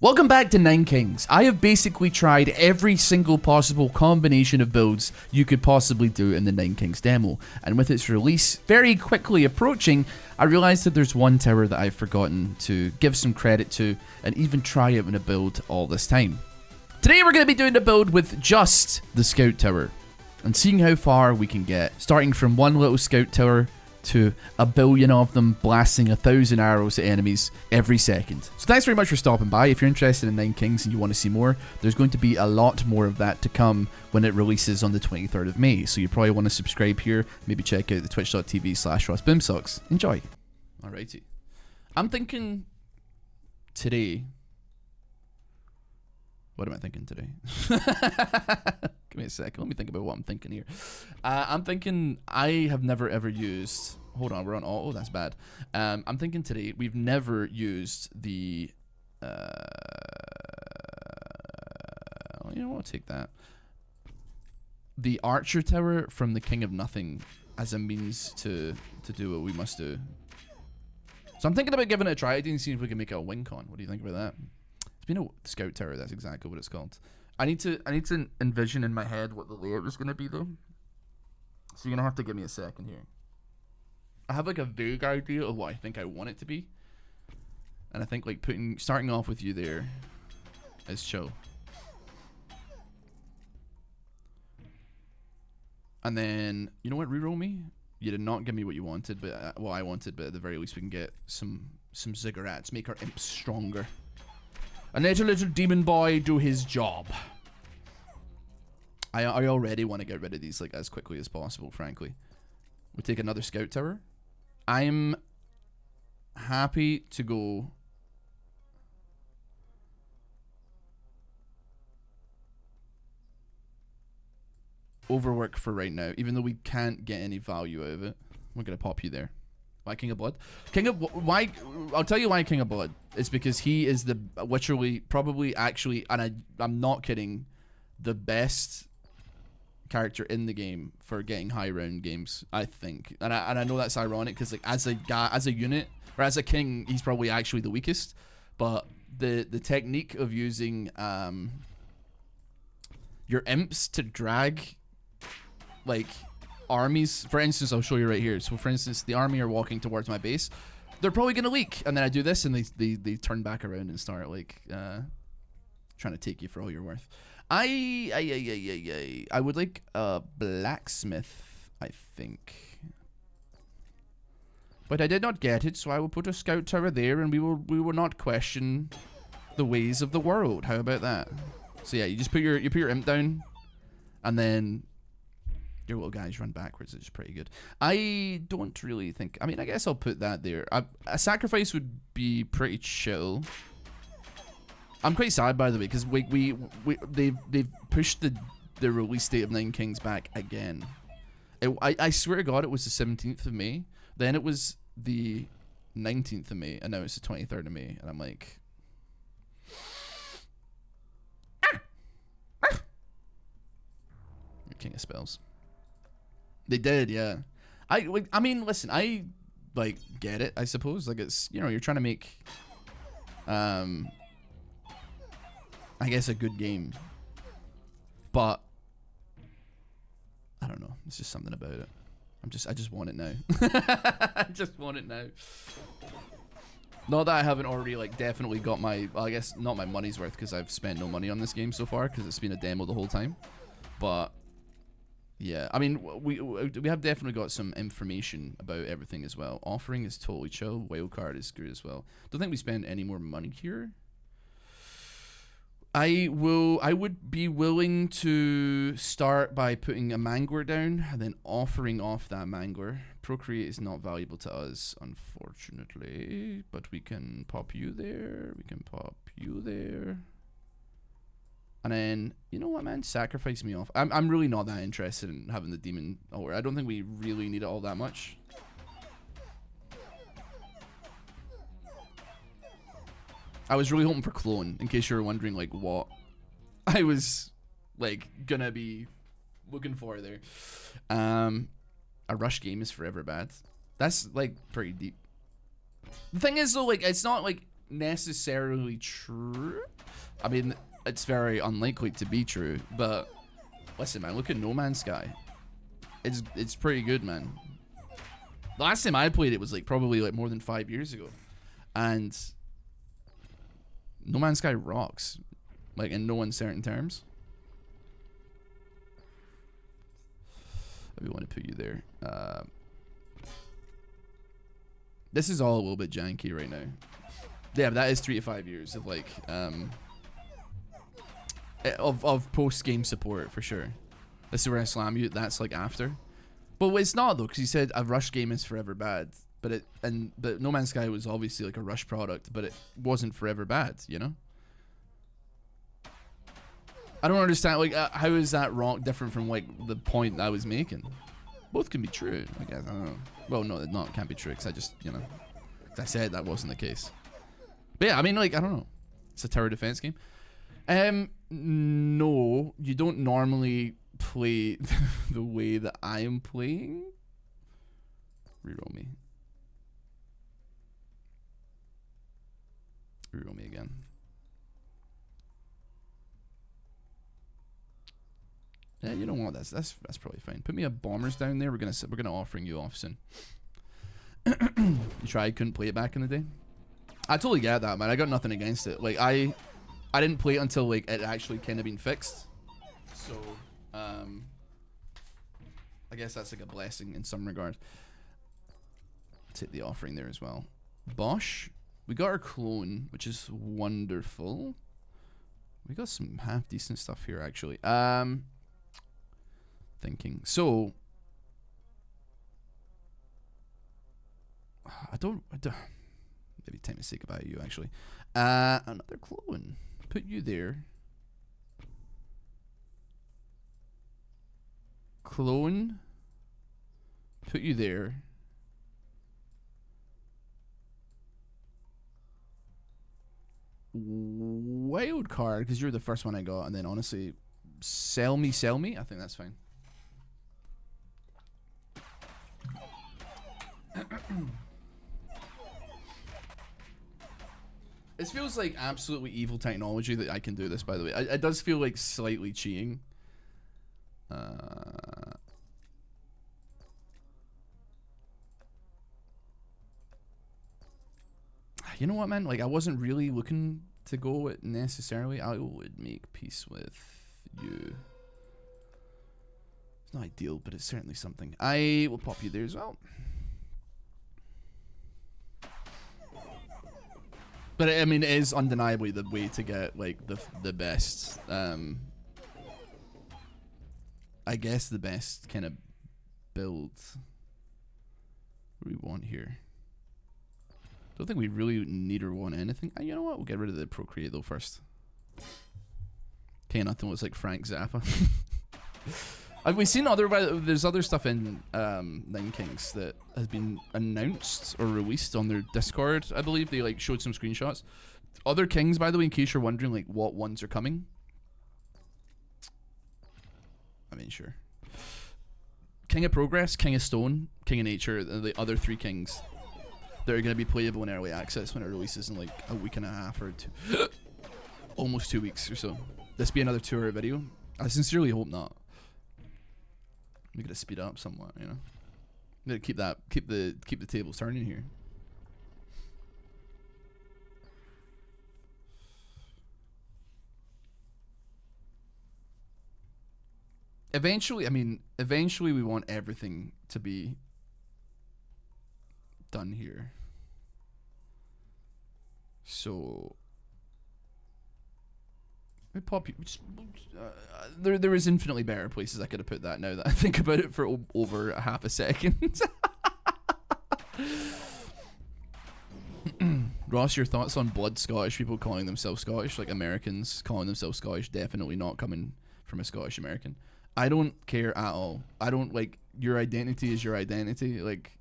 Welcome back to Nine Kings. I have basically tried every single possible combination of builds you could possibly do in the Nine Kings demo, and with its release very quickly approaching, I realized that there's one tower that I've forgotten to give some credit to and even try out in a build all this time. Today we're going to be doing a build with just the Scout Tower, and seeing how far we can get, starting from one little Scout Tower to a billion of them blasting 1,000 arrows at enemies every second. So thanks very much for stopping by. If you're interested in Nine Kings and you want to see more, there's going to be a lot more of that to come when it releases on the 23rd of May. So you probably want to subscribe here, maybe check out the twitch.tv/RossBoomsocks. Enjoy. Alrighty. I'm thinking today... What am I thinking today? Give me a second. Let me think about what I'm thinking here. I'm thinking I have never ever used... Hold on, we're on auto. That's bad. I'm thinking today we've never used the... you know what? I'll take that. The Archer Tower from the King of Nothing as a means to do what we must do. So I'm thinking about giving it a try. I didn't see if we can make it a wing con. What do you think about that? It's been a Scout Tower. That's exactly what it's called. I need to envision in my head what the layout is going to be though. So you're gonna have to give me a second here. I have like a vague idea of what I think I want it to be, and I think like starting off with you there is chill, and then you know what? Reroll me. You did not give me what you wanted, but what I wanted. But at the very least, we can get some ziggurats. Make our imps stronger. And let a little demon boy do his job. I already want to get rid of these like as quickly as possible, frankly. We take another Scout Tower. I'm happy to go... overwork for right now, even though we can't get any value out of it. We're going to pop you there. Why King of Blood? Why? I'll tell you why King of Blood. It's because he is the literally, probably, actually, and I'm not kidding, the best character in the game for getting high round games. I think, and I know that's ironic because like as a guy, as a unit, or as a king, he's probably actually the weakest. But the technique of using your imps to drag like armies, for instance, I'll show you right here. So for instance, the army are walking towards my base, they're probably gonna leak, and then I do this and they turn back around and start like trying to take you for all you're worth. I would like a blacksmith, I think, but I did not get it, so I will put a Scout Tower there, and we will not question the ways of the world. How about that? So yeah, you just put your imp down, and then your little guys run backwards. It's pretty good. I don't really think... I mean, I guess I'll put that there. A sacrifice would be pretty chill. I'm quite sad, by the way, because they've pushed the release date of Nine Kings back again. I swear to God, it was the 17th of May. Then it was the 19th of May, and now it's the 23rd of May. And I'm like... King of Spells. They did, yeah. I mean, listen, I like get it. I suppose like it's, you know, you're trying to make, I guess a good game, but I don't know. It's just something about it. I just want it now. I just want it now. Not that I haven't already like definitely got my, well, I guess not my money's worth because I've spent no money on this game so far because it's been a demo the whole time, but. Yeah, I mean, we have definitely got some information about everything as well. Offering is totally chill. Wildcard is good as well. Don't think we spend any more money here. I would be willing to start by putting a Mangler down and then offering off that Mangler. Procreate is not valuable to us, unfortunately, but we can pop you there. We can pop you there. And then, you know what, man? Sacrifice me off. I'm really not that interested in having the demon over. I don't think we really need it all that much. I was really hoping for clone, in case you were wondering, like, what I was, like, gonna be looking for there. A rush game is forever bad. That's, like, pretty deep. The thing is, though, like, it's not, like, necessarily true. I mean, it's very unlikely to be true, but listen, man, look at No Man's Sky. It's pretty good, man. The last time I played it was like probably like more than 5 years ago, and No Man's Sky rocks, like in no uncertain terms. Maybe want to put you there. This is all a little bit janky right now. Yeah, but that is 3 to 5 years of like of post-game support for sure. This is where I slam you. That's like after. But it's not though, because he said a rush game is forever bad. But No Man's Sky was obviously like a rush product, but it wasn't forever bad, you know? I don't understand, like, how is that wrong, different from like the point I was making? Both can be true, I guess. I don't know. Well, no, it can't be true, because I just, you know, cause I said that wasn't the case. But yeah, I mean, like, I don't know. It's a tower defense game. No, you don't normally play the way that I am playing. Reroll me. Reroll me again. Yeah, you know what? That's probably fine. Put me a bombers down there. We're gonna offering you off soon. You tried, couldn't play it back in the day. I totally get that, man. I got nothing against it. Like I didn't play it until like it actually kind of been fixed. So I guess that's like a blessing in some regard. Take the offering there as well. Bosch. We got our clone, which is wonderful. We got some half decent stuff here actually. Thinking. So I don't maybe time to say goodbye to you actually. Another clone. Put you there. Clone. Put you there. Wild card, because you're the first one I got, and then honestly, sell me. I think that's fine. It feels like absolutely evil technology that I can do this, by the way. It does feel like slightly cheating. You know what, man? Like, I wasn't really looking to go it necessarily. I would make peace with you. It's not ideal, but it's certainly something. I will pop you there as well. But I mean, it is undeniably the way to get like the best. I guess the best kind of build. What do we want here? Don't think we really need or want anything. You know what? We'll get rid of the Procreate though first. Okay, nothing looks like Frank Zappa. Have we seen there's other stuff in Nine Kings that has been announced or released on their Discord. I believe they like showed some screenshots. Other kings, by the way, in case you're wondering like what ones are coming. I mean, sure. King of Progress, King of Stone, King of Nature, the other 3 kings. They're going to be playable in early access when it releases in like a week and a half or almost 2 weeks or so. This be another 2-hour video? I sincerely hope not. We gotta speed up somewhat, you know. We gotta keep the tables turning here. Eventually we want everything to be done here. So pop you. There is infinitely better places I could have put that. Now that I think about it for over a half a second. Ross, your thoughts on blood Scottish people calling themselves Scottish, like Americans calling themselves Scottish? Definitely not coming from a Scottish American. I don't care at all. I don't like, your identity is your identity. Like,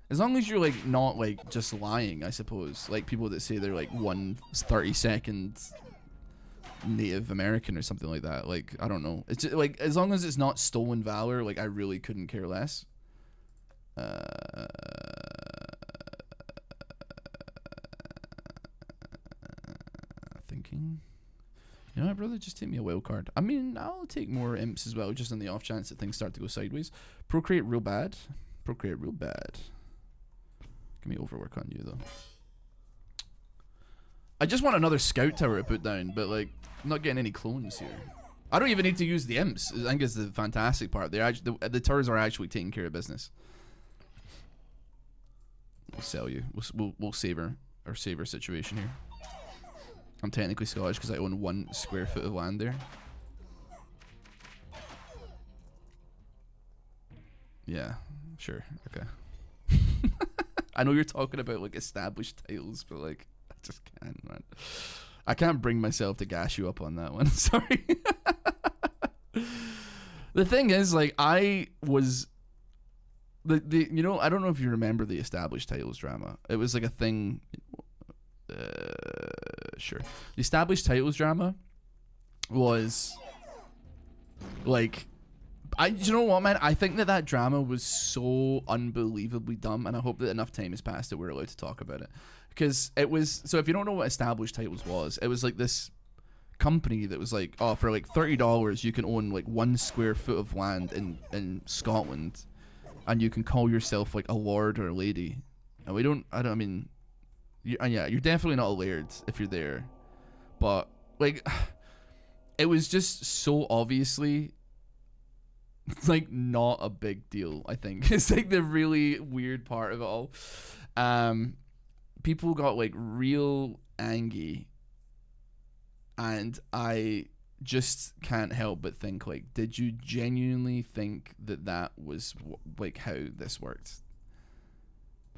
as long as you're like not like just lying, I suppose. Like people that say they're like 1/32 Native American or something like that. Like, I don't know. It's just, like, as long as it's not stolen valor, like I really couldn't care less. Thinking. You know what, brother? Just take me a wild card. I mean, I'll take more imps as well, just on the off chance that things start to go sideways. Procreate real bad. Procreate real bad. Give me overwork on you, though. I just want another scout tower to put down, but, like, I'm not getting any clones here. I don't even need to use the imps. I think it's the fantastic part. They're actually, the towers are actually taking care of business. We'll sell you. We'll save our situation here. I'm technically Scottish because I own 1 square foot of land there. Yeah, sure, okay. I know you're talking about like established titles, but like I just can't, man. I can't bring myself to gas you up on that one. Sorry. The thing is, like, I was the you know, I don't know if you remember the established titles drama. It was like a thing. Sure. The established titles drama was like, you know what, man? I think that drama was so unbelievably dumb, and I hope that enough time has passed that we're allowed to talk about it. Because it was, so if you don't know what established titles was, it was like this company that was like, oh, for like $30 you can own like 1 square foot of land in Scotland, and you can call yourself like a lord or a lady. And I mean, yeah, you're definitely not a laird if you're there, but like, it was just so obviously like not a big deal. I think it's like the really weird part of it all. People got like real angry, and I just can't help but think, like, did you genuinely think that that was like how this worked?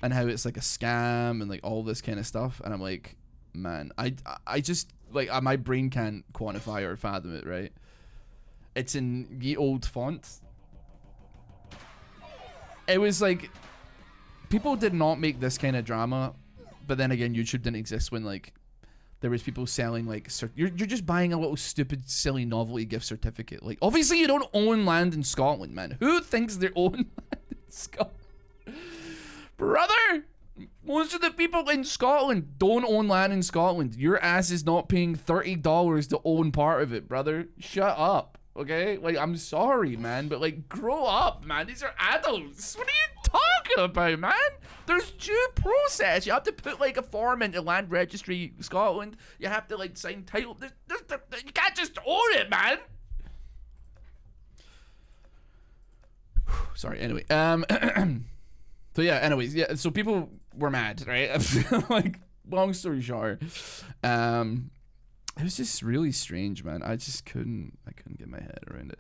And how it's like a scam and like all this kind of stuff. And I'm like, man, I just like, my brain can't quantify or fathom it, right? It's in ye old font. It was like, people did not make this kind of drama, but then again, YouTube didn't exist when like there was people selling like, you're just buying a little stupid silly novelty gift certificate. Like, obviously you don't own land in Scotland, man. Who thinks they own land in Scotland? Brother, most of the people in Scotland don't own land in Scotland. Your ass is not paying $30 to own part of it, brother. Shut up, okay? Like, I'm sorry, man, but like, grow up, man. These are adults. What are you talking about, man? There's due process. You have to put like a form into Land Registry Scotland. You have to like sign title. You can't just own it, man. Sorry. Anyway, so yeah, anyways, yeah, so people were mad, right? Like, long story short, it was just really strange, man. I couldn't get my head around it.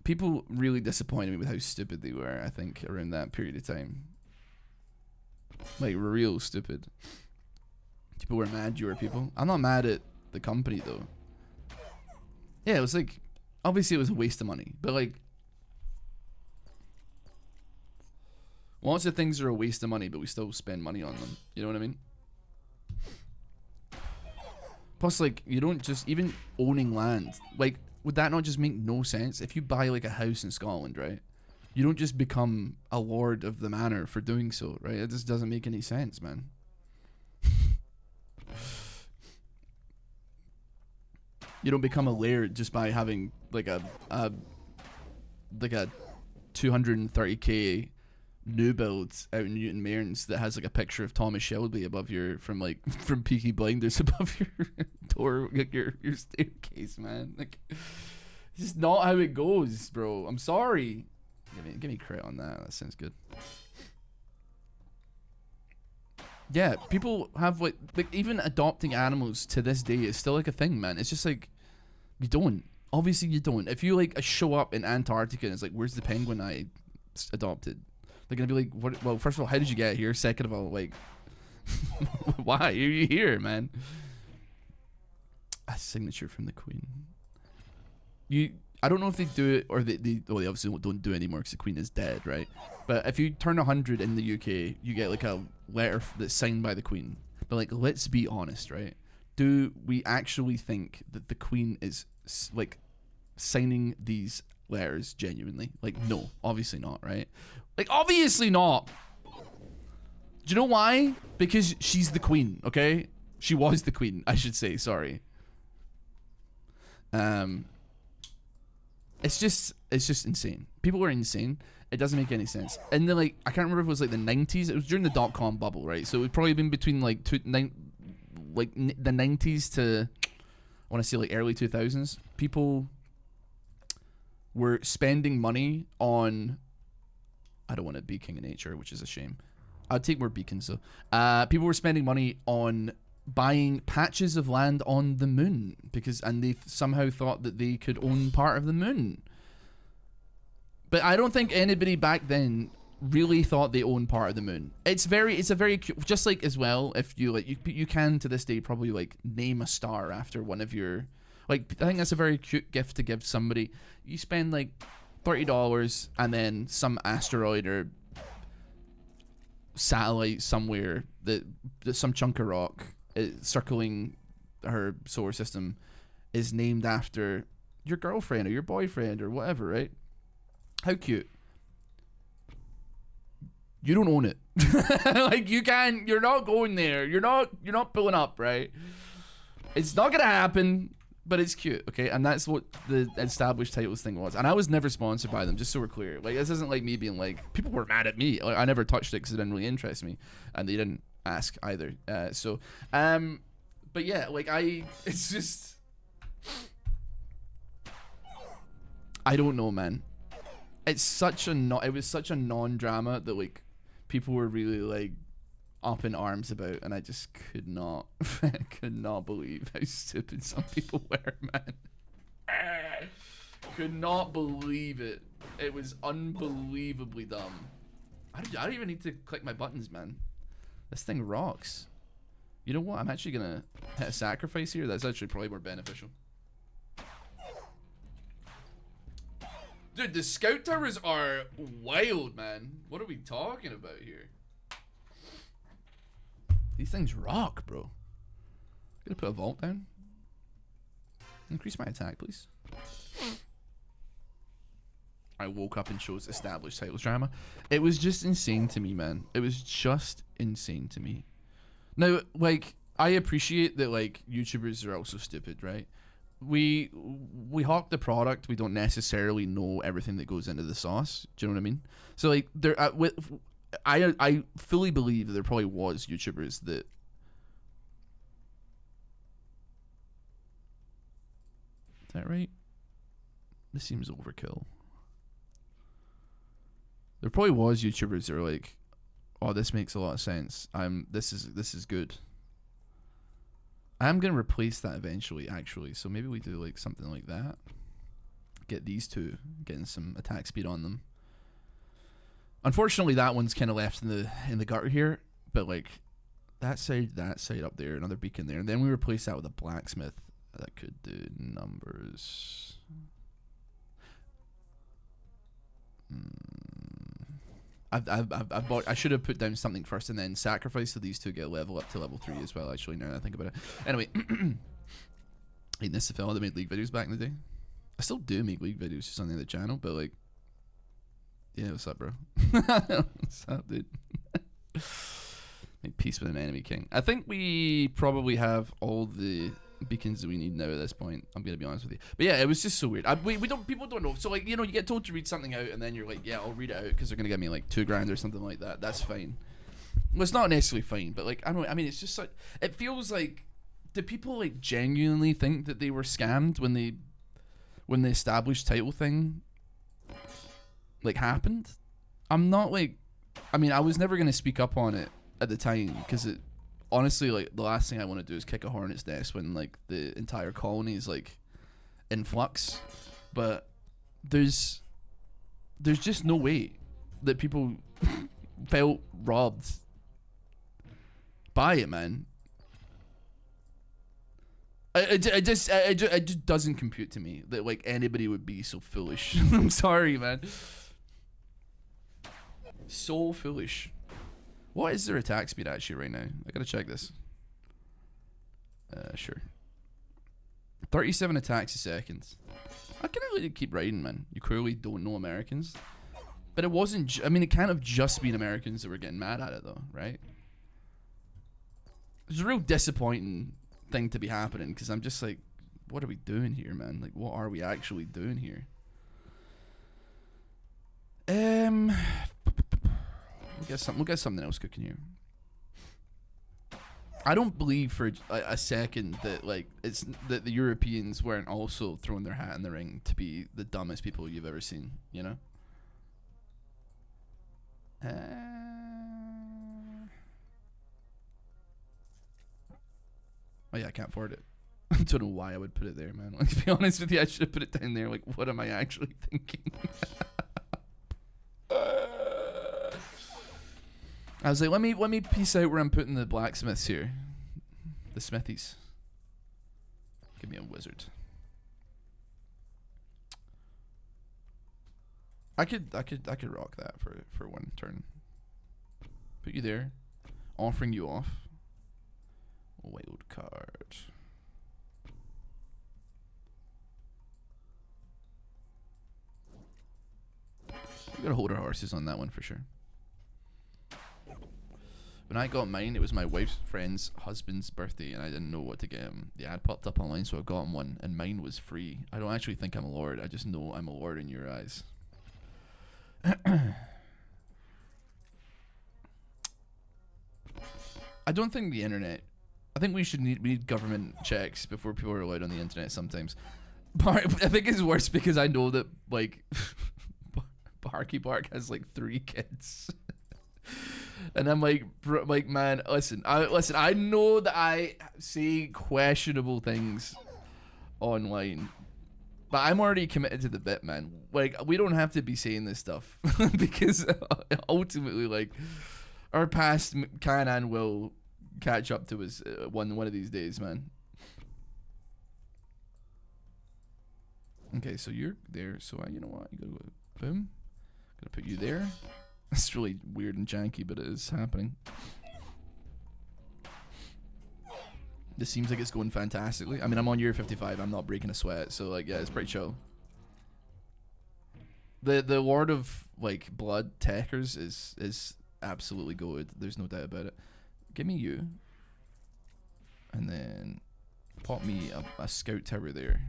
People really disappointed me with how stupid they were, I think, around that period of time. Like, real stupid. People were mad you were people. I'm not mad at the company, though. Yeah, it was like, obviously it was a waste of money, but like, lots of things are a waste of money, but we still spend money on them. You know what I mean? Plus, like, you don't just, even owning land, like, would that not just make no sense? If you buy, like, a house in Scotland, right? You don't just become a lord of the manor for doing so, right? It just doesn't make any sense, man. You don't become a laird just by having, like, a 230k new builds out in Newton Mearns that has like a picture of Thomas Shelby above your, from Peaky Blinders above your door, like your staircase, man. Like, it's just not how it goes, bro. I'm sorry. Give me credit on that. That sounds good. Yeah, people have like even adopting animals to this day is still like a thing, man. It's just like, you don't. Obviously you don't. If you like show up in Antarctica and it's like, where's the penguin I adopted? They're gonna be like, what? Well, first of all, how did you get here? Second of all, like, why are you here, man? A signature from the Queen. I don't know if they do it or they obviously don't do it anymore because the Queen is dead, right? But if you turn 100 in the UK, you get like a letter that's signed by the Queen. But like, let's be honest, right? Do we actually think that the Queen is like signing these letters genuinely? Like, no, obviously not, right? Like, obviously not. Do you know why? Because she's the Queen, okay? She was the Queen, I should say, sorry. It's just insane. People are insane. It doesn't make any sense. And then like I can't remember if it was like the 90s. It was during the .com bubble, right? So it would probably been between like the 90s to I want to say like early 2000s. People were spending money on. I don't want to be king of nature, which is a shame. I'd take more beacons though. People were spending money on buying patches of land on the moon and they somehow thought that they could own part of the moon. But I don't think anybody back then really thought they owned part of the moon. It's a very just like as well if you like you can to this day probably like name a star after one of your like I think that's a very cute gift to give somebody. You spend like $30 and then some asteroid or satellite somewhere that some chunk of rock circling her solar system is named after your girlfriend or your boyfriend or whatever, right? How cute. You don't own it. Like you're not going there. You're not pulling up, right? It's not gonna happen, but it's cute, okay? And that's what the established titles thing was. And I was never sponsored by them, just so we're clear. Like this isn't like me being like people were mad at me. Like, I never touched it because it didn't really interest me, and they didn't ask either. But yeah, like it's just I don't know, man. It's such a it was such a non-drama that like people were really like up in arms about, and I just could not believe how stupid some people were, man. Could not believe it. It was unbelievably dumb. I don't even need to click my buttons, man. This thing rocks. You know what? I'm actually gonna hit a sacrifice here. That's actually probably more beneficial. Dude, the scout towers are wild, man. What are we talking about here? These things rock, bro. Gonna put a vault down. Increase my attack, please. I woke up and chose established titles drama. It was just insane to me, man. It was just insane to me. Now, like, I appreciate that, like, YouTubers are also stupid, right? We hawk the product. We don't necessarily know everything that goes into the sauce. Do you know what I mean? So, like, I fully believe that there probably was YouTubers that is that right? This seems overkill. There probably was YouTubers that are like, oh, this makes a lot of sense. This is good. I'm gonna replace that eventually, actually. So maybe we do like something like that. Get these two, getting some attack speed on them. Unfortunately, that one's kind of left in the gutter here. But like that side up there, another beacon there, and then we replace that with a blacksmith that could do numbers. I've bought. I should have put down something first and then sacrifice so these two get a level up to level 3 as well. Actually, now that I think about it. Anyway, ain't this the fella that made League videos back in the day? I still do make League videos just on the other channel, but like, yeah, what's up, bro? What's up, dude? Make peace with an enemy king. I think we probably have all the beacons that we need now at this point. I'm gonna be honest with you, but yeah, it was just so weird. People don't know. So like, you know, you get told to read something out, and then you're like, yeah, I'll read it out because they're gonna give me like $2,000 or something like that. That's fine. Well, it's not necessarily fine, but like, I don't know. I mean, it's just like it feels like. Did people like genuinely think that they were scammed when the established title thing like happened? I'm not like. I mean, I was never gonna speak up on it at the time because it. Honestly, like the last thing I want to do is kick a hornet's nest when like the entire colony is like in flux. But there's just no way that people felt robbed by it, man. It just doesn't compute to me that like anybody would be so foolish. I'm sorry, man. So foolish. What is their attack speed actually right now? I gotta check this. Sure. 37 attacks a second. I can really keep writing, man. You clearly don't know Americans. But it wasn't, I mean, it can't have just been Americans that were getting mad at it though, right? It's a real disappointing thing to be happening because I'm just like, what are we doing here, man? Like, what are we actually doing here? We'll get something else cooking here. I don't believe for a second that like that the Europeans weren't also throwing their hat in the ring to be the dumbest people you've ever seen, you know? Oh yeah, I can't afford it. I don't know why I would put it there, man. Like, to be honest with you, I should have put it down there. Like, what am I actually thinking? I was like, let me piece out where I'm putting the blacksmiths here. The smithies. Give me a wizard. I could rock that for one turn. Put you there. Offering you off. Wild card. We gotta hold our horses on that one for sure. When I got mine, it was my wife's friend's husband's birthday, and I didn't know what to get him. The ad popped up online, so I got him one, and mine was free. I don't actually think I'm a lord. I just know I'm a lord in your eyes. I don't think the internet... I think we need government checks before people are allowed on the internet sometimes. But I think it's worse because I know that, like... Barky Bark has, like, 3 kids. And I'm like, man, listen, I know that I say questionable things online, but I'm already committed to the bit, man. Like, we don't have to be saying this stuff because ultimately, like, our past can and will catch up to us one of these days, man. Okay, so you're there, so you know what? You gotta go, boom. Gonna put you there. It's really weird and janky, but it is happening. This seems like it's going fantastically. I mean, I'm on year 55. I'm not breaking a sweat, so like, yeah, it's pretty chill. The Lord of like Blood Techers is absolutely goated. There's no doubt about it. Give me you, and then pop me a scout tower there.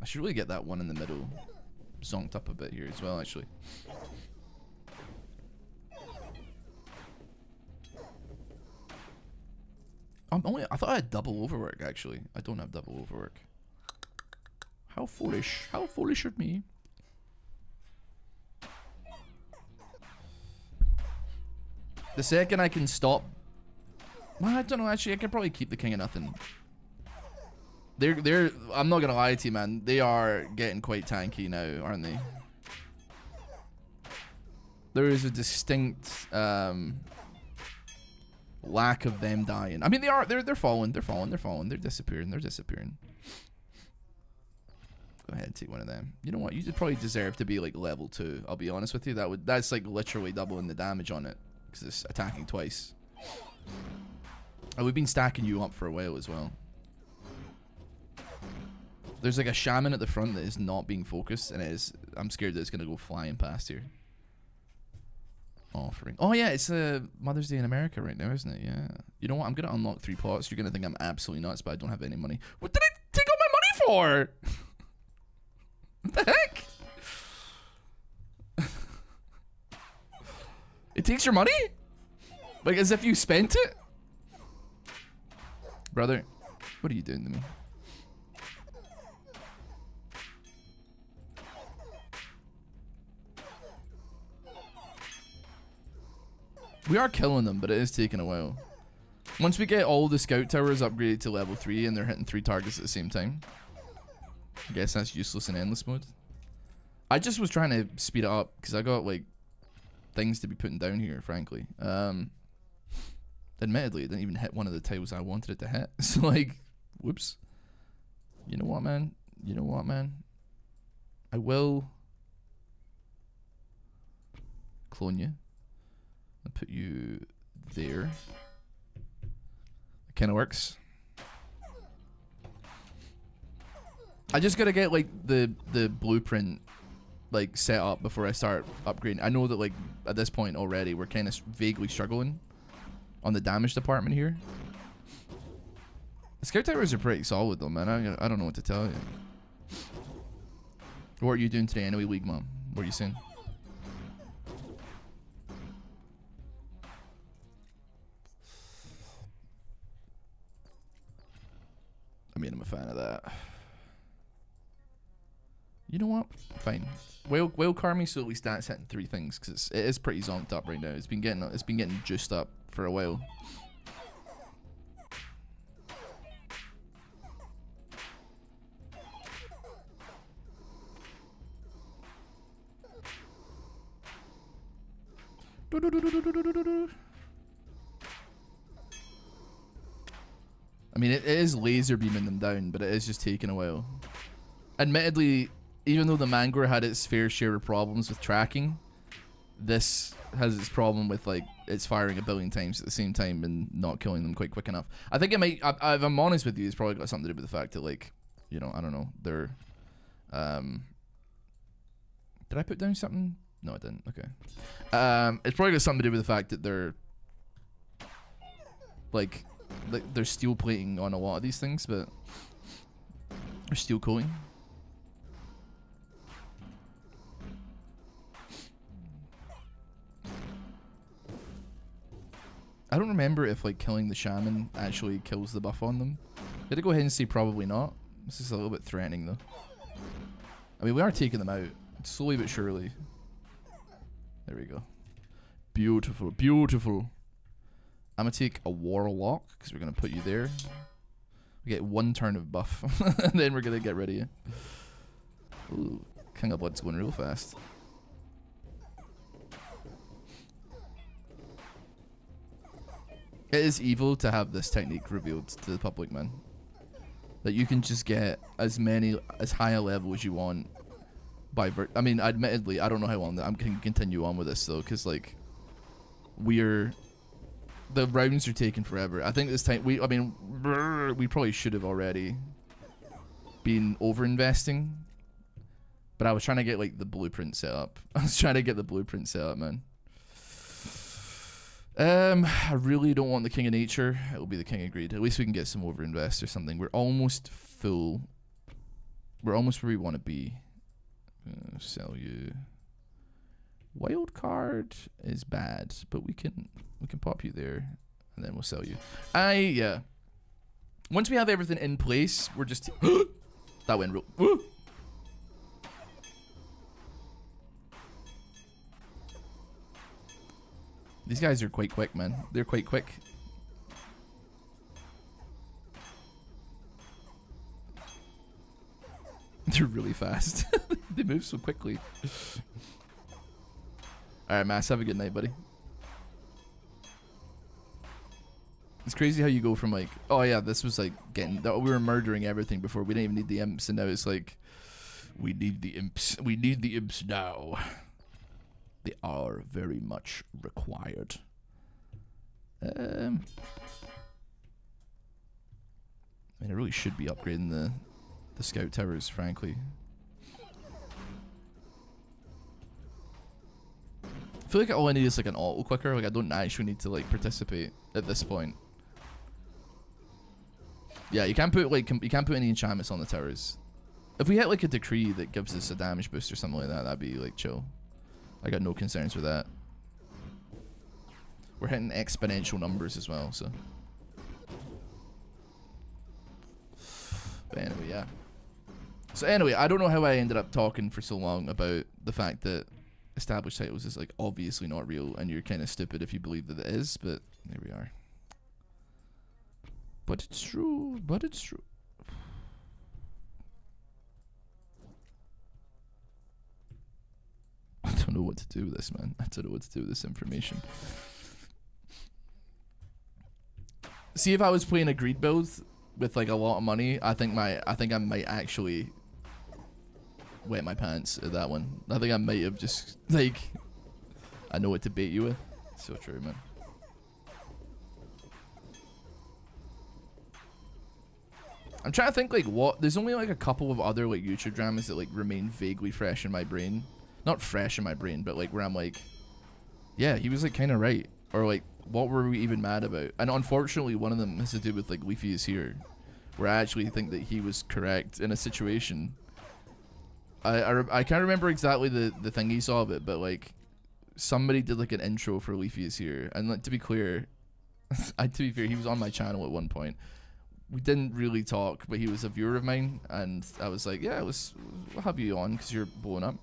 I should really get that one in the middle zonked up a bit here as well, actually. I thought I had double overwork, actually. I don't have double overwork. How foolish. How foolish of me. The second I can stop... Well, I don't know, actually. I could probably keep the King of Nothing. They're... I'm not gonna lie to you, man. They are getting quite tanky now, aren't they? There is a distinct... lack of them dying. I mean, they're falling. They're disappearing. Go ahead and take one of them. You know what? You probably deserve to be like level 2. I'll be honest with you. That's like literally doubling the damage on it because it's attacking twice. Oh, we've been stacking you up for a while as well. There's like a shaman at the front that is not being focused, and I'm scared that it's gonna go flying past here. Offering. Oh yeah, it's Mother's Day in America right now, isn't it? Yeah. You know what? I'm gonna unlock 3 pots. You're gonna think I'm absolutely nuts, but I don't have any money. What did I take all my money for? What the heck? It takes your money? Like as if you spent it? Brother, what are you doing to me? We are killing them, but it is taking a while. Once we get all the scout towers upgraded to level 3 and they're hitting 3 targets at the same time, I guess that's useless in endless mode. I just was trying to speed it up because I got like things to be putting down here, frankly. Admittedly, it didn't even hit one of the tiles I wanted it to hit. So like, whoops. You know what, man? I will clone you. I'll put you there. It kind of works. I just gotta get like the blueprint like set up before I start upgrading. I know that like at this point already we're kind of vaguely struggling on the damage department here. Scout towers are pretty solid though, man. I don't know what to tell you. What are you doing today anyway, League Mom? What are you saying? I mean, I'm a fan of that. You know what? Fine. Whale Carmi, so at least that's hitting 3 things, because it is pretty zonked up right now. It's been getting juiced up for a while. I mean, it is laser beaming them down, but it is just taking a while. Admittedly, even though the Mangor had its fair share of problems with tracking, this has its problem with, like, it's firing a billion times at the same time and not killing them quite quick enough. I think it might, if I'm honest with you, it's probably got something to do with the fact that, like, you know, I don't know, they're, did I put down something? No, I didn't. Okay. It's probably got something to do with the fact that they're, like they're steel plating on a lot of these things, but they're steel coating. I don't remember if, like, killing the shaman actually kills the buff on them. I'm gonna go ahead and say probably not. This is a little bit threatening though. I mean, we are taking them out slowly but surely. There we go. Beautiful, beautiful. I'm gonna take a warlock because we're gonna put you there. We get 1 turn of buff, and then we're gonna get rid of you. Ooh, King of Blood's going real fast. It is evil to have this technique revealed to the public, man. That you can just get as high a level as you want by I mean, admittedly, I don't know how long I'm gonna continue on with this though, because, like, the rounds are taking forever. I think this time we probably should have already been over investing, but I was trying to get, like, the blueprint set up. I was trying to get the blueprint set up, man. I really don't want the King of Nature. It'll be the King of Greed. At least we can get some overinvest or something. We're almost full. We're almost where we want to be. Sell you. Wild card is bad, but we can pop you there, and then we'll sell you. Yeah. Once we have everything in place, we're just that went real. These guys are quite quick, man. They're quite quick. They're really fast. They move so quickly. Alright, Mass, have a good night, buddy. It's crazy how you go from, like, oh yeah, this was like we were murdering everything before. We didn't even need the imps, and now it's like, we need the imps. We need the imps now. They are very much required. I mean, I really should be upgrading the scout towers, frankly. I feel like all I need is, like, an auto clicker. Like, I don't actually need to, like, participate at this point. Yeah, you can't put, like, you can't put any enchantments on the towers. If we hit, like, a decree that gives us a damage boost or something like that, that'd be, like, chill. I got no concerns with that. We're hitting exponential numbers as well, so. But anyway, yeah. So anyway, I don't know how I ended up talking for so long about the fact that established titles is, like, obviously not real, and you're kind of stupid if you believe that it is, but there we are. But it's true, but it's true. I don't know what to do with this, man. I don't know what to do with this information. See, if I was playing a greed build with, like, a lot of money, I think I might actually wet my pants at that one. I think I might have just, like, I know what to bait you with. So true, man. I'm trying to think, like, what, there's only, like, a couple of other, like, YouTube dramas that, like, remain vaguely fresh in my brain. Not fresh in my brain, but, like, where I'm like, yeah, he was, like, kind of right. Or, like, what were we even mad about? And unfortunately, one of them has to do with, like, Leafy is here. where I actually think that he was correct in a situation. I can't remember exactly the thing he saw of it, but like somebody did like an intro for Leafy is Here, and like to be clear, to be fair, he was on my channel at one point. We didn't really talk, but he was a viewer of mine, and I was like, yeah, we'll have you on because you're blowing up.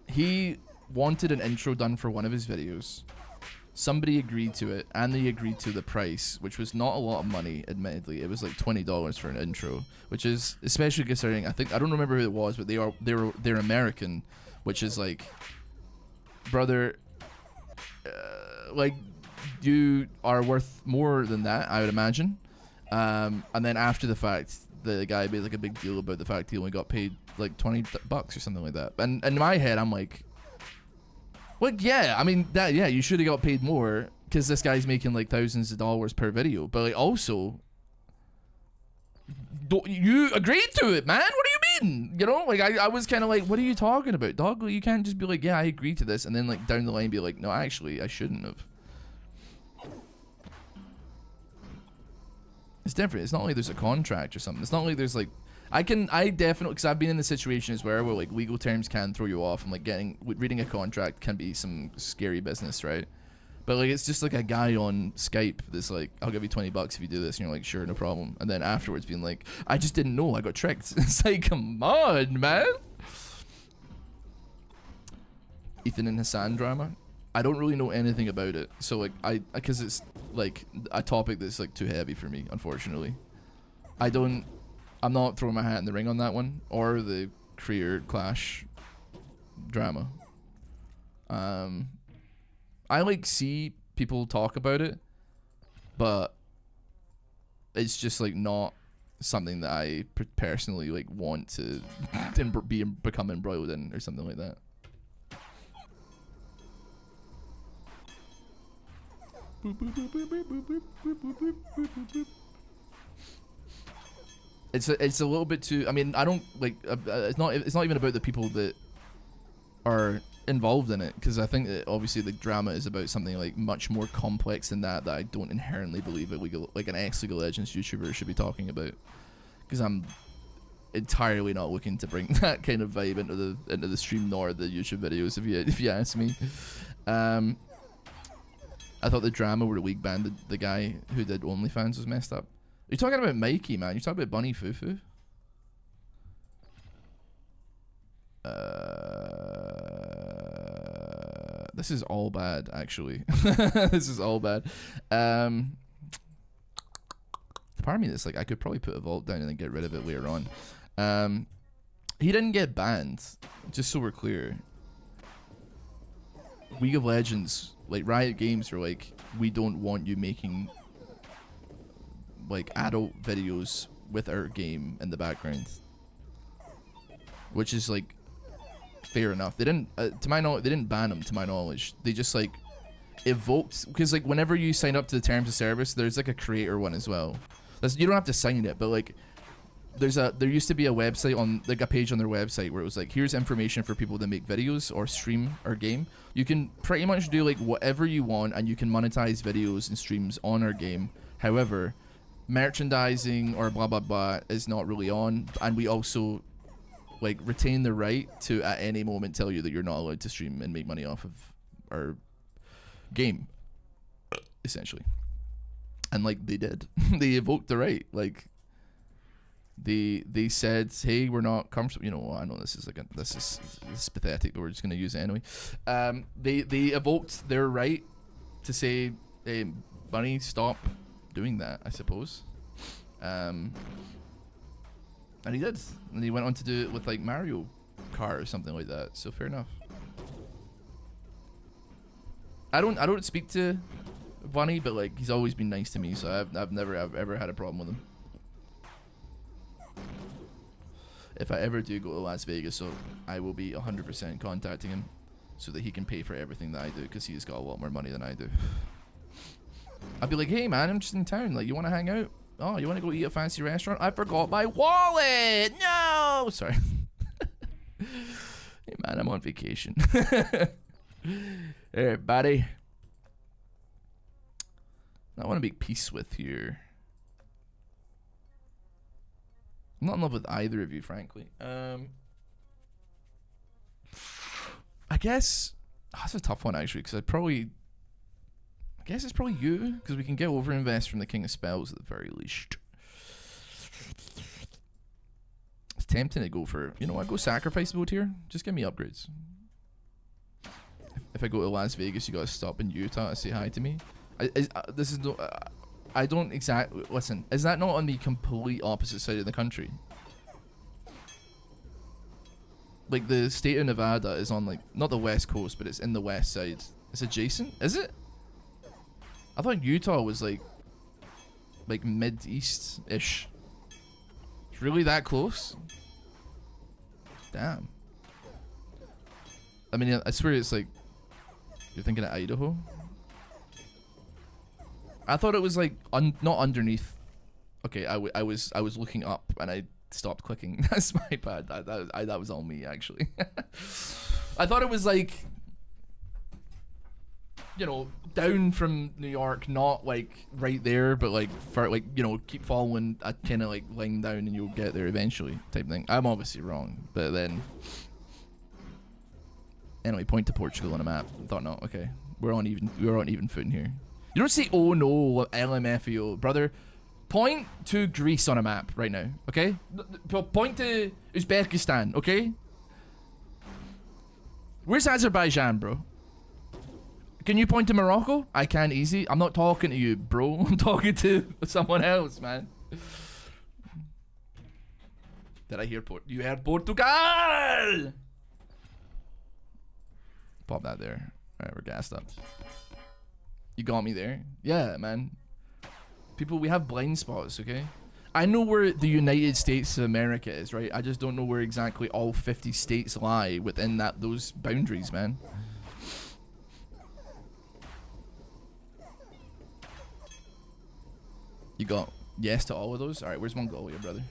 He wanted an intro done for one of his videos. Somebody agreed to it, and they agreed to the price, which was not a lot of money, admittedly. It was like $20 for an intro, which is, especially considering, I don't remember who it was, but they're American, which is like, brother, like, you are worth more than that, I would imagine. And then after the fact, the guy made like a big deal about the fact he only got paid like $20 or something like that. And in my head, I'm like, well, yeah, I mean, you should have got paid more because this guy's making like thousands of dollars per video. But like, also, you agreed to it, man. What do you mean? You know, like I was kind of like, what are you talking about, dog? You can't just be like, yeah, I agreed to this, and then like down the line be like, no, actually, I shouldn't have. It's different. It's not like there's a contract or something. It's not like there's like, I definitely, because I've been in the situations where like legal terms can throw you off, and like reading a contract can be some scary business, right? But like, it's just like a guy on Skype that's like, I'll give you $20 if you do this, and you're like, sure, no problem. And then afterwards being like, I just didn't know, I got tricked. It's like, come on, man. Ethan and Hassan drama. I don't really know anything about it, so like because it's like a topic that's like too heavy for me, unfortunately. I'm not throwing my hat in the ring on that one, or the Creator Clash drama. I like see people talk about it, but it's just like not something that I personally like want to become embroiled in or something like that. It's a little bit too. I mean, I don't like. It's not even about the people that are involved in it, because I think that obviously the drama is about something like much more complex than that I don't inherently believe an ex-League of Legends YouTuber should be talking about. Because I'm entirely not looking to bring that kind of vibe into the stream nor the YouTube videos. If you ask me. I thought the drama where the league banned the guy who did OnlyFans was messed up. You're talking about Mikey, man. You're talking about Bunny Fufu. This is all bad, actually. This is all bad. Part of me that's like, I could probably put a vault down and then get rid of it later on. He didn't get banned, just so we're clear. League of Legends, like Riot Games are like, we don't want you making like adult videos with our game in the background, which is like fair enough. They didn't, to my knowledge, they didn't ban them. To my knowledge, they just like evoked, because like whenever you sign up to the terms of service, there's like a creator one as well. You don't have to sign it, but like there used to be a website on, like a page on their website where it was like, here's information for people that make videos or stream our game. You can pretty much do like whatever you want, and you can monetize videos and streams on our game. However, merchandising or blah blah blah is not really on, and we also like retain the right to at any moment tell you that you're not allowed to stream and make money off of our game, essentially. And like they did. They evoked the right. Like they said, hey, we're not comfortable. You know, I know this is pathetic, but we're just gonna use it anyway. They evoked their right to say, hey, Bunny, stop doing that, I suppose. And he did, and he went on to do it with like Mario Kart or something like that. So fair enough. I don't speak to Bunny, but like he's always been nice to me, so I've never ever had a problem with him. If I ever do go to Las Vegas, so I will be 100% contacting him so that he can pay for everything that I do, because he's got a lot more money than I do. I'd be like, hey man, I'm just in town, like, you want to hang out? Oh, you want to go eat at a fancy restaurant? I forgot my wallet! No! Sorry. Hey man, I'm on vacation. Hey buddy. I want to make peace with here. I'm not in love with either of you, frankly. I guess that's a tough one actually, because I guess it's probably you, because we can get overinvest from the King of Spells at the very least. It's tempting to go for, you know what, go sacrifice mode here. Just give me upgrades. If I go to Las Vegas, you gotta stop in Utah to say hi to me. This is no. I don't exactly listen. Is that not on the complete opposite side of the country? Like the state of Nevada is on like not the west coast, but it's in the west side. It's adjacent, is it? I thought Utah was like mid-east ish. It's really that close? Damn. I mean, I swear it's like you're thinking of Idaho. I thought it was like not underneath. Okay, I was looking up and I stopped clicking. That's my bad. That was all me actually. I thought it was like, you know, down from New York, not like right there, but like for like, you know, keep following a kind of like line down and you'll get there eventually type thing. I'm obviously wrong, but then anyway, point to Portugal on a map. I thought no, okay, we're on even footing here. You don't say, oh no, LMFAO, brother. Point to Greece on a map right now, okay? Point to Uzbekistan, okay? Where's Azerbaijan, bro? Can you point to Morocco? I can easy. I'm not talking to you, bro. I'm talking to someone else, man. Did I hear You heard Portugal! Pop that there. Alright, we're gassed up. You got me there. Yeah, man. People, we have blind spots, okay? I know where the United States of America is, right? I just don't know where exactly all 50 states lie within those boundaries, man. You got yes to all of those? Alright, where's Mongolia, brother?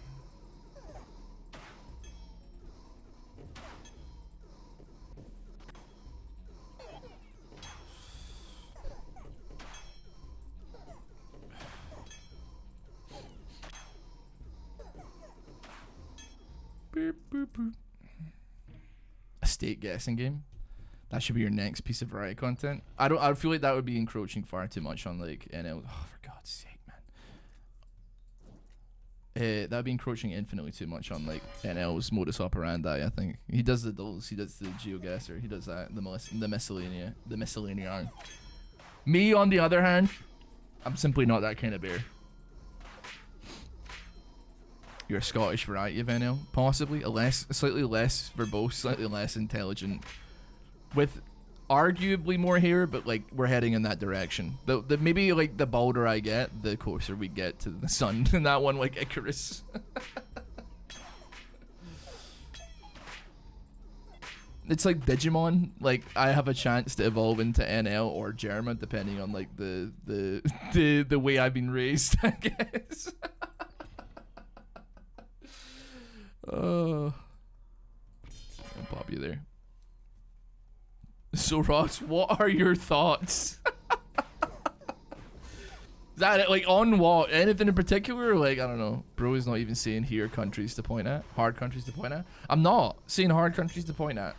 A state guessing game. That should be your next piece of variety content. I feel like that would be encroaching far too much on like NL. Oh, for God's sake, man. That'd be encroaching infinitely too much on like NL's modus operandi. I think he does the dulls, he does the geoguesser, he does that the miscellaneous. Me on the other hand, I'm simply not that kind of bear. You're a Scottish variety of NL, possibly a slightly less verbose, slightly less intelligent, with arguably more hair, but like we're heading in that direction. The maybe like the bolder I get, the closer we get to the sun. And that one like Icarus. It's like Digimon. Like I have a chance to evolve into NL or German, depending on like the way I've been raised, I guess. I'll pop you there. So Ross, what are your thoughts? Is that it? Like on what? Anything in particular? Like I don't know. Bro is not even saying here countries to point at. Hard countries to point at. I'm not saying hard countries to point at.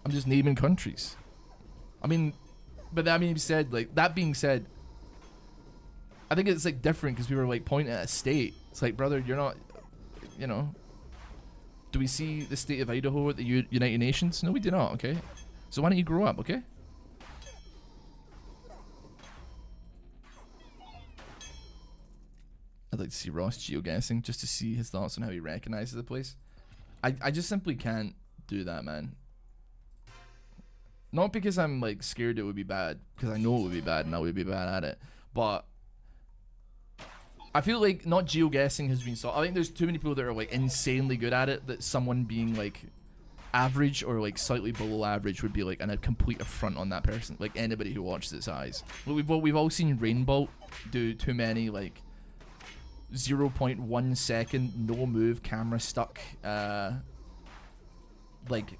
I'm just naming countries. I mean, but that being said, I think it's like different because we were like pointing at a state. It's like, brother, you're not, you know. Do we see the state of Idaho at the United Nations? No, we do not, okay? So why don't you grow up, okay? I'd like to see Ross geoguessing just to see his thoughts on how he recognizes the place. I just simply can't do that, man. Not because I'm like scared it would be bad, because I know it would be bad and I would be bad at it, but I feel like not geoguessing has been I think there's too many people that are like insanely good at it that someone being like average or like slightly below average would be like a complete affront on that person. Like anybody who watches its eyes. We've all seen Rainbow do too many like 0.1 second no move camera stuck like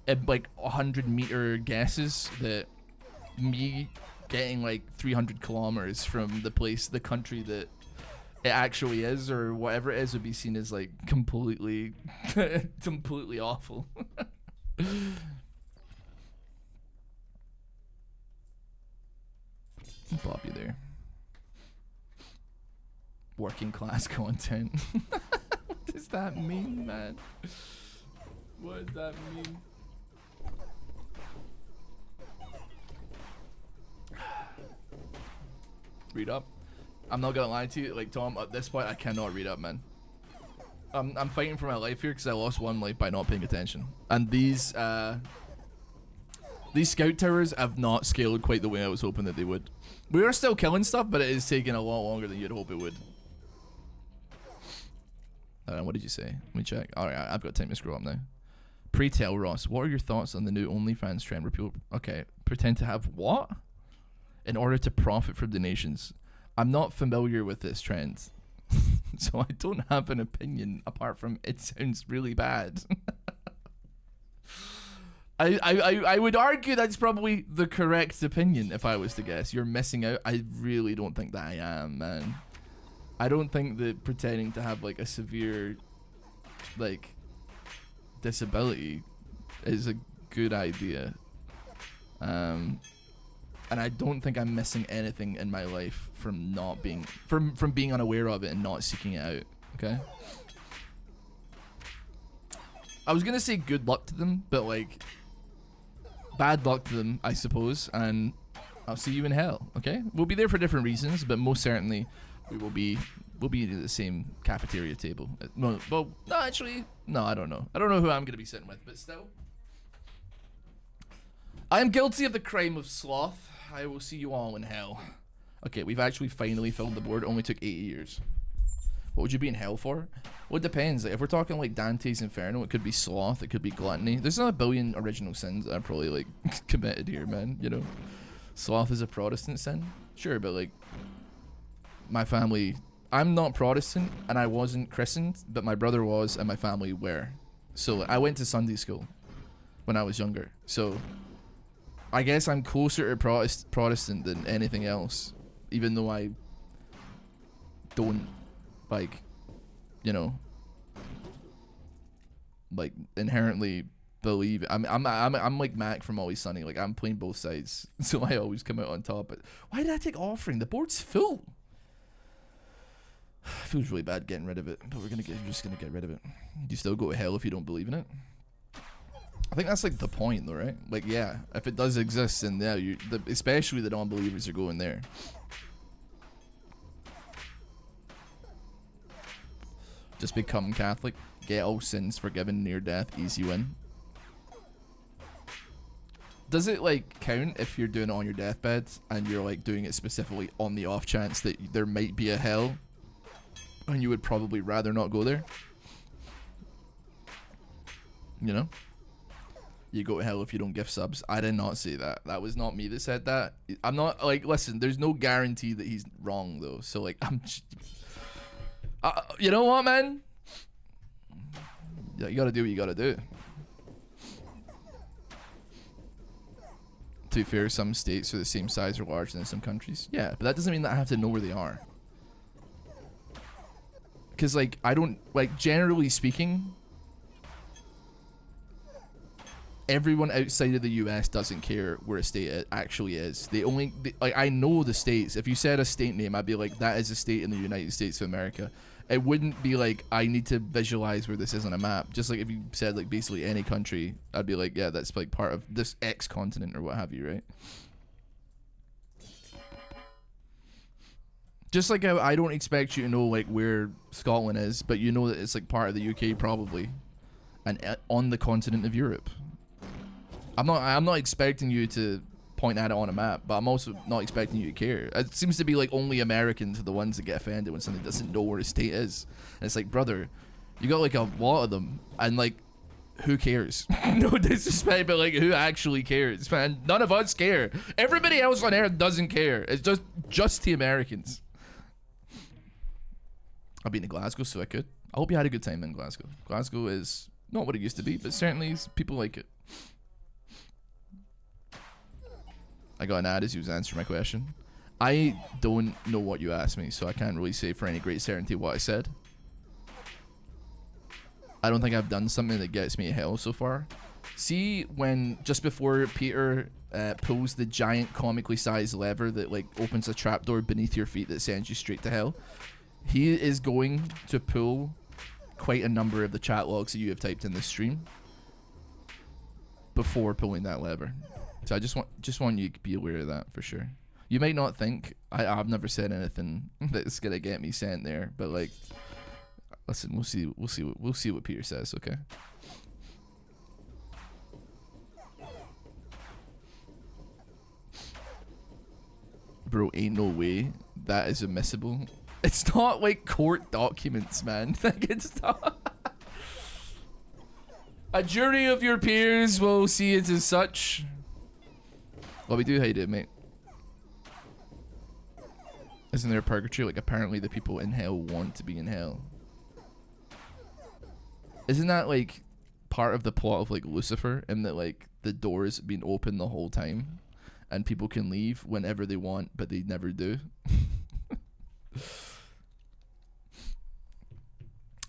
100 meter guesses that me getting like 300 kilometers from the country that it actually is, or whatever it is, would be seen as like completely completely awful. Pop you there. Working class content. What does that mean, man? What does that mean? Read up. I'm not gonna lie to you, like Tom, at this point I cannot read up, man. I'm fighting for my life here because I lost one life by not paying attention. And these scout towers have not scaled quite the way I was hoping that they would. We are still killing stuff, but it is taking a lot longer than you'd hope it would. What did you say? Let me check. Alright, I've got time to scroll up now. Pray tell, Ross, what are your thoughts on the new OnlyFans trend where people... Okay, pretend to have what? In order to profit from donations. I'm not familiar with this trend. So I don't have an opinion apart from it sounds really bad. I would argue that's probably the correct opinion if I was to guess. You're missing out. I really don't think that I am, man. I don't think that pretending to have like a severe like disability is a good idea. And I don't think I'm missing anything in my life from not being from being unaware of it and not seeking it out. Okay. I was gonna say good luck to them, but like bad luck to them, I suppose, and I'll see you in hell. Okay, we'll be there for different reasons, but most certainly we'll be at the same cafeteria table. No, well, no, actually, no, I don't know. I don't know who I'm gonna be sitting with, but still, I am guilty of the crime of sloth. I will see you all in hell. Okay, we've actually finally filled the board. It only took 8 years. What would you be in hell for? Well, it depends. Like, if we're talking like Dante's Inferno, it could be sloth, it could be gluttony. There's not a billion original sins that are probably like committed here, man. You know, sloth is a Protestant sin, sure, but like my family, I'm not Protestant and I wasn't christened, but my brother was and my family were. So I went to Sunday school when I was younger. So I guess I'm closer to Protestant than anything else, even though I don't, like, you know, like inherently believe it. I'm like Mac from Always Sunny. Like, I'm playing both sides, so I always come out on top. But why did I take offering? The board's full. Feels really bad getting rid of it, but we're just gonna get rid of it. You still go to hell if you don't believe in it. I think that's like the point, though, right? Like, yeah, if it does exist, then yeah, especially the non-believers are going there. Just become Catholic, get all sins forgiven near death, easy win. Does it like count if you're doing it on your deathbed and you're like doing it specifically on the off chance that there might be a hell and you would probably rather not go there? You know? You go to hell if you don't give subs. I did not say that. That was not me that said that. I'm not, like, listen, there's no guarantee that he's wrong, though. So, like, I'm just... you know what, man? Yeah, you gotta do what you gotta do. To be fair, some states are the same size or larger than some countries. Yeah, but that doesn't mean that I have to know where they are. Because, like, I don't... Like, generally speaking... Everyone outside of the US doesn't care where a state it actually is. Like, I know the states. If you said a state name, I'd be like, that is a state in the United States of America. It wouldn't be like, I need to visualize where this is on a map. Just like if you said like basically any country, I'd be like, yeah, that's like part of this X continent or what have you, right? Just like how I don't expect you to know like where Scotland is, but you know that it's like part of the UK probably, and on the continent of Europe. I'm not expecting you to point at it on a map, but I'm also not expecting you to care. It seems to be like only Americans are the ones that get offended when somebody doesn't know where a state is. And it's like, brother, you got like a lot of them, and like, who cares? No disrespect, but like, who actually cares, man? None of us care. Everybody else on Earth doesn't care. It's just the Americans. I've been to Glasgow, so I could. I hope you had a good time in Glasgow. Glasgow is not what it used to be, but certainly people like it. I got an ad as he was answering my question. I don't know what you asked me, so I can't really say for any great certainty what I said. I don't think I've done something that gets me to hell so far. See when, just before Peter pulls the giant comically sized lever that like opens a trapdoor beneath your feet that sends you straight to hell? He is going to pull quite a number of the chat logs that you have typed in this stream before pulling that lever. So I just want you to be aware of that for sure. You might not think I've never said anything that's gonna get me sent there, but like, listen, we'll see what Peter says, okay? Bro, ain't no way that is admissible. It's not like court documents, man. Like, it's not. A jury of your peers will see it as such. Well, we do hide it, mate. Isn't there a purgatory? Like, apparently the people in hell want to be in hell. Isn't that, like, part of the plot of, like, Lucifer? And that, like, the door's been open the whole time? And people can leave whenever they want, but they never do.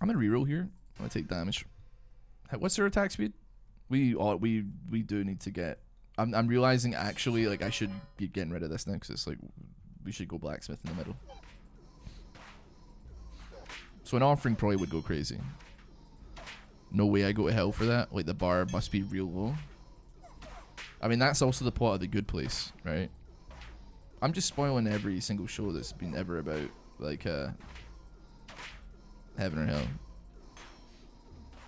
I'm gonna reroll here. I'm gonna take damage. What's their attack speed? We do need to get. I'm realizing actually like I should be getting rid of this now because it's like we should go blacksmith in the middle. So an offering probably would go crazy. No way I go to hell for that. Like the bar must be real low. I mean that's also the plot of The Good Place, right? I'm just spoiling every single show that's been ever about like heaven or hell.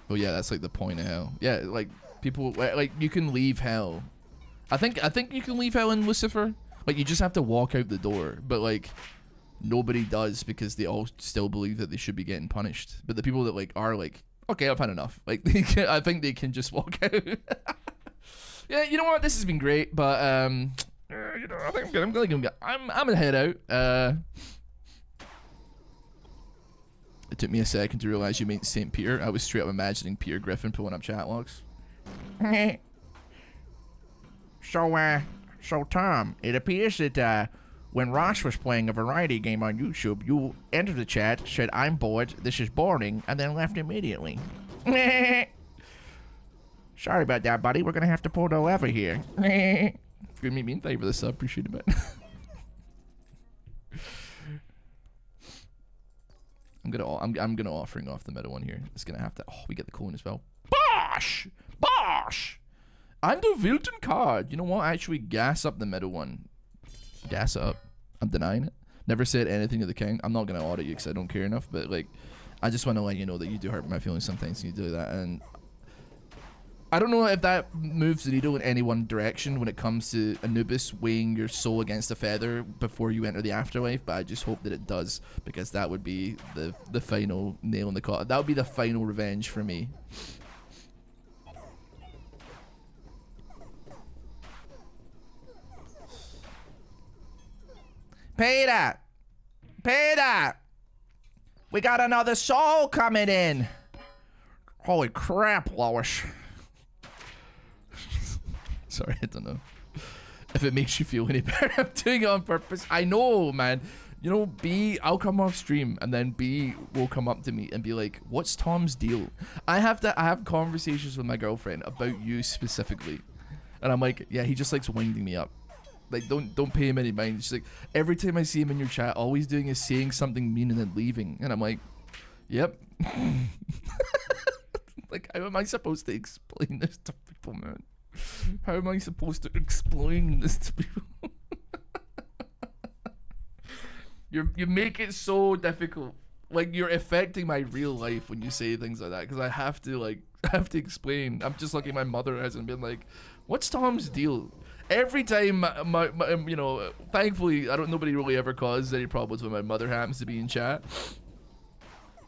Oh yeah, that's like the point of hell. Yeah, like people like you can leave hell. I think you can leave hell in Lucifer. Like you just have to walk out the door, but like nobody does because they all still believe that they should be getting punished. But the people that like are like, okay, I've had enough. Like I think they can just walk out. Yeah, you know what? This has been great, but you know, I think I'm gonna head out. It took me a second to realize you meant St. Peter. I was straight up imagining Peter Griffin pulling up chat logs. So Tom, it appears that when Ross was playing a variety game on YouTube, you entered the chat, said, "I'm bored, this is boring," and then left immediately. Sorry about that, buddy. We're gonna have to pull the lever here. Good meet me in favor of this, I appreciate it, man. I'm gonna offering off the middle one here. It's gonna have to. Oh, we get the coin as well. Bosh! Bosh! And a Wilton card. You know what? Actually, gas up the middle one. Gas up. I'm denying it. Never said anything of the kind. I'm not gonna audit you because I don't care enough. But like, I just want to let you know that you do hurt my feelings sometimes. And you do that, and I don't know if that moves the needle in any one direction when it comes to Anubis weighing your soul against a feather before you enter the afterlife, but I just hope that it does, because that would be the final nail in the coffin. That would be the final revenge for me. Peter! Peter! We got another soul coming in! Holy crap, Lois. Sorry, I don't know if it makes you feel any better. I'm doing it on purpose. I know, man. You know, B, I'll come off stream and then B will come up to me and be like, "What's Tom's deal?" I have conversations with my girlfriend about you specifically, and I'm like, "Yeah, he just likes winding me up. Like, don't pay him any mind." She's like, "Every time I see him in your chat, all he's doing is saying something mean and then leaving," and I'm like, "Yep." Like, how am I supposed to explain this to people, man? How am I supposed to explain this to people? You make it so difficult. Like, you're affecting my real life when you say things like that, because I have to explain. I'm just lucky my mother hasn't been like, "What's Tom's deal?" Every time my you know, thankfully nobody really ever causes any problems when my mother happens to be in chat.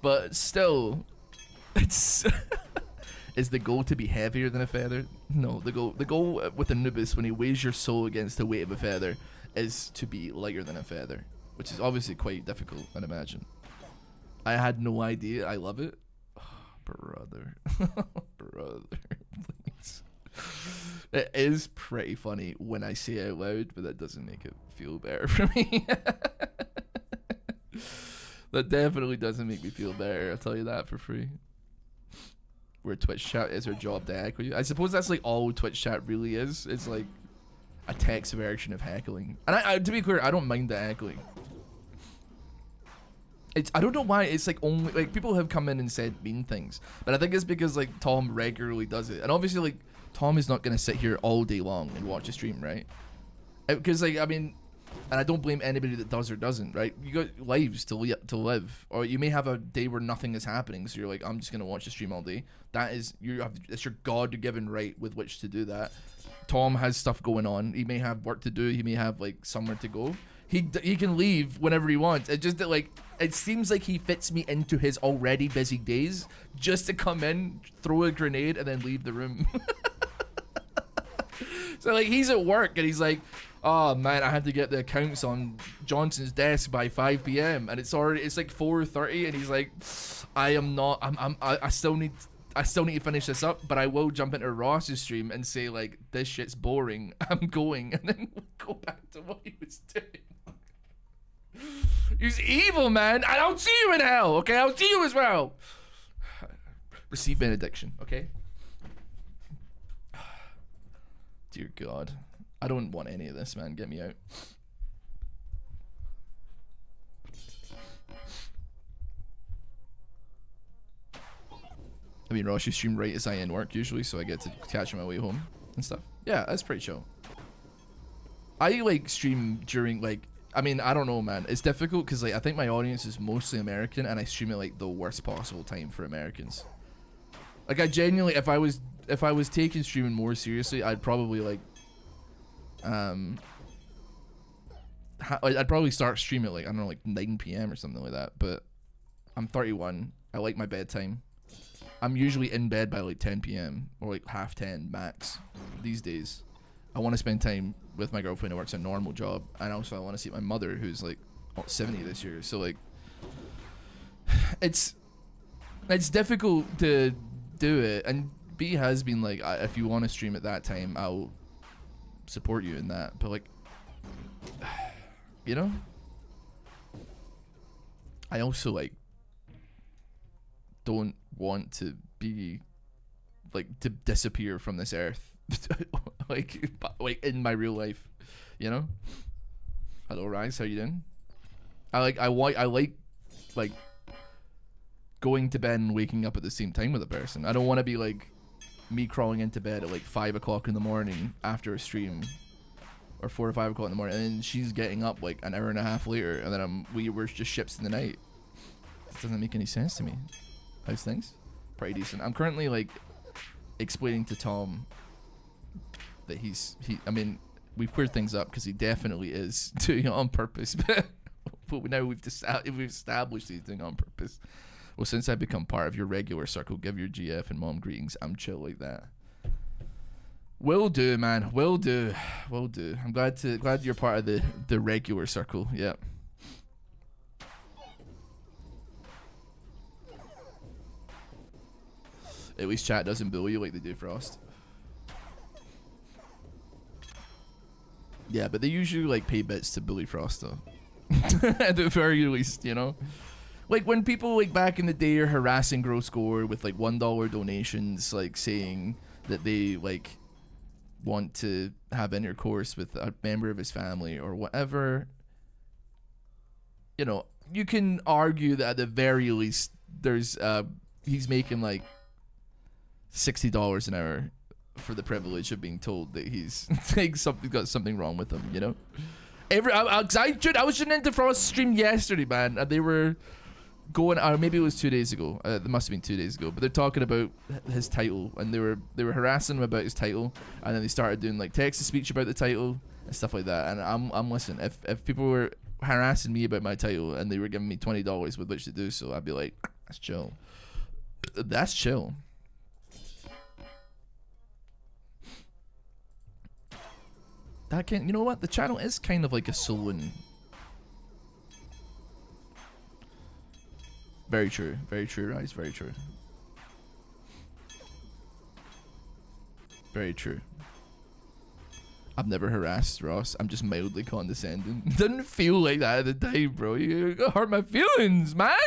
But still, it's is the goal to be heavier than a feather? No, the goal with Anubis when he weighs your soul against the weight of a feather is to be lighter than a feather, which is obviously quite difficult, I'd imagine. I had no idea. I love it. Oh, brother. Brother, please. It is pretty funny when I say it out loud, but that doesn't make it feel better for me. That definitely doesn't make me feel better, I'll tell you that for free. Where Twitch chat is our job to heckle you. I suppose that's like all Twitch chat really is. It's like a text version of heckling. And I to be clear, I don't mind the heckling. I don't know why it's like only like people have come in and said mean things, but I think it's because like Tom regularly does it, and obviously like Tom is not gonna sit here all day long and watch a stream, right? Because like I mean, and I don't blame anybody that does or doesn't, right? You got lives to live, or you may have a day where nothing is happening, so you're like, I'm just gonna watch the stream all day. That is it's your God-given right with which to do that. Tom has stuff going on. He may have work to do. He may have like somewhere to go. He can leave whenever he wants. It just that like it seems like he fits me into his already busy days just to come in, throw a grenade, and then leave the room. So like he's at work and he's like, oh man, I had to get the accounts on Johnson's desk by 5 p.m. and it's like 4:30 and he's like, I still need to finish this up, but I will jump into Ross's stream and say like, this shit's boring, I'm going, and then we'll go back to what he was doing. He's evil, man, and I'll see you in hell, okay? I'll see you as well. Receive benediction, okay? Dear God. I don't want any of this, man. Get me out. I mean, Ross, you stream right as I end work usually, so I get to catch my way home and stuff. Yeah, that's pretty chill. I like stream during like, I mean, I don't know, man. It's difficult because like I think my audience is mostly American, and I stream at like the worst possible time for Americans. Like I genuinely, if I was taking streaming more seriously, I'd probably like, I'd probably start streaming at like, I don't know, like 9 p.m. or something like that. But I'm 31. I like my bedtime. I'm usually in bed by like 10 p.m. or like 10:30 max these days. I want to spend time with my girlfriend who works a normal job, and also I want to see my mother who's like 70 this year. So like, it's difficult to do it. And B has been like, if you want to stream at that time, I'll support you in that. But like, you know, I also like don't want to be like to disappear from this earth. like in my real life, you know. Hello Rise, how you doing? I like going to bed and waking up at the same time with a person. I don't want to be like me crawling into bed at like 5 o'clock in the morning after a stream, or 4 or 5 o'clock in the morning, and then she's getting up like an hour and a half later, and then we're just ships in the night. It doesn't make any sense to me. How's things? Pretty decent. I'm currently like explaining to Tom that I mean, we've cleared things up because he definitely is doing it on purpose, but now we've established he's doing it on purpose. Well, since I've become part of your regular circle, give your GF and mom greetings. I'm chill like that. Will do, man. Will do. Will do. I'm glad you're part of the regular circle. Yep. At least chat doesn't bully you like they do Frost. Yeah, but they usually like pay bits to bully Frost though. At the very least, you know. Like when people like back in the day are harassing Grow Score with like $1 donations, like saying that they like want to have intercourse with a member of his family or whatever, you know, you can argue that at the very least there's he's making like $60 an hour for the privilege of being told that he's got something wrong with him, you know. I was tuning into Frost's stream yesterday, man, and they were going, or maybe it was 2 days ago. It must have been 2 days ago. But they're talking about his title, and they were harassing him about his title, and then they started doing like text to speech about the title and stuff like that. And I'm listening. If people were harassing me about my title and they were giving me $20 with which to do so, I'd be like, that's chill. That's chill. That can, you know what? The channel is kind of like a saloon. Very true, Rise. Very true. Very true. I've never harassed Ross. I'm just mildly condescending. Didn't feel like that at the time, bro. You hurt my feelings, man.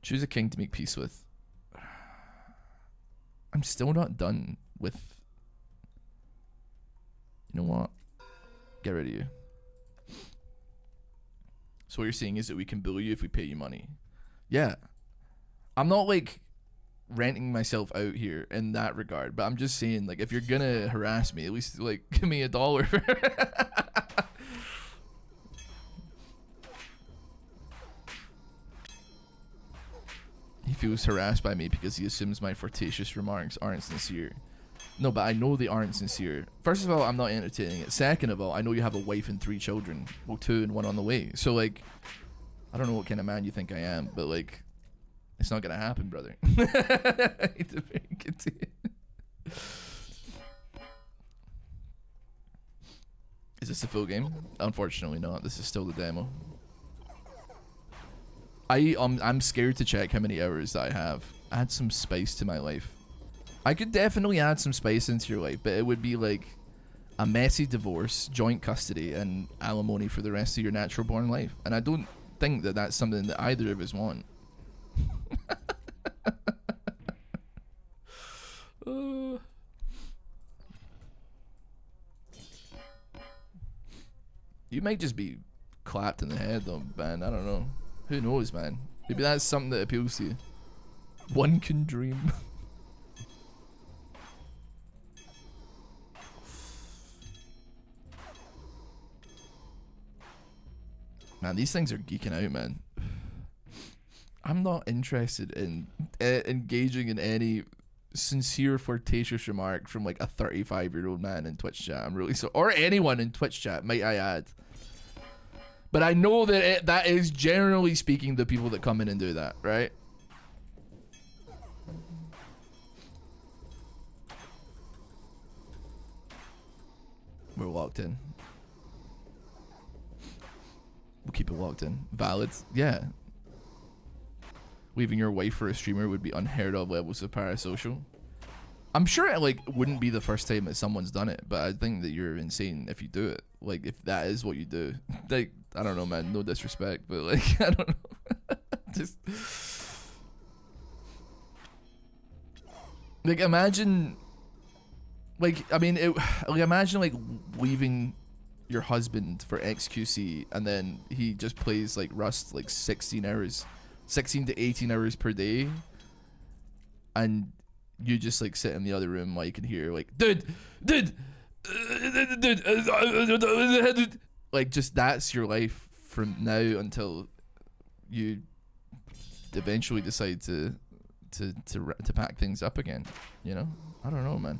Choose a king to make peace with. I'm still not done with... You know what? Get rid of you. So what you're saying is that we can bully you if we pay you money. Yeah. I'm not like renting myself out here in that regard, but I'm just saying, like, if you're gonna harass me, at least like give me $1. He feels harassed by me because he assumes my flirtatious remarks aren't sincere. No, but I know they aren't sincere. First of all, I'm not entertaining it. Second of all, I know you have a wife and 3 children. Well, 2 and 1 on the way. So, like, I don't know what kind of man you think I am, but, like, it's not gonna happen, brother. I hate to break it to you. Is this the full game? Unfortunately not. This is still the demo. I'm scared to check how many hours I have. Add some spice to my life. I could definitely add some spice into your life, but it would be like a messy divorce, joint custody, and alimony for the rest of your natural born life. And I don't think that that's something that either of us want. You might just be clapped in the head though, man. I don't know. Who knows, man? Maybe that's something that appeals to you. One can dream. Man, these things are geeking out, man. I'm not interested in engaging in any sincere flirtatious remark from like a 35-year-old man in Twitch chat. I'm really so, or anyone in Twitch chat, might I add. But I know that that is generally speaking the people that come in and do that, right? We're locked in. We'll keep it locked in. Valid? Yeah. Leaving your wife for a streamer would be unheard of levels of parasocial. I'm sure it like wouldn't be the first time that someone's done it, but I think that you're insane if you do it. Like if that is what you do. Like I don't know, man. No disrespect, but like I don't know. Just like imagine. Like I mean, imagine like leaving your husband for XQC and then he just plays like Rust like 16 to 18 hours per day, and you just like sit in the other room while you can hear like dude like just that's your life from now until you eventually decide to pack things up again, you know? I don't know, man.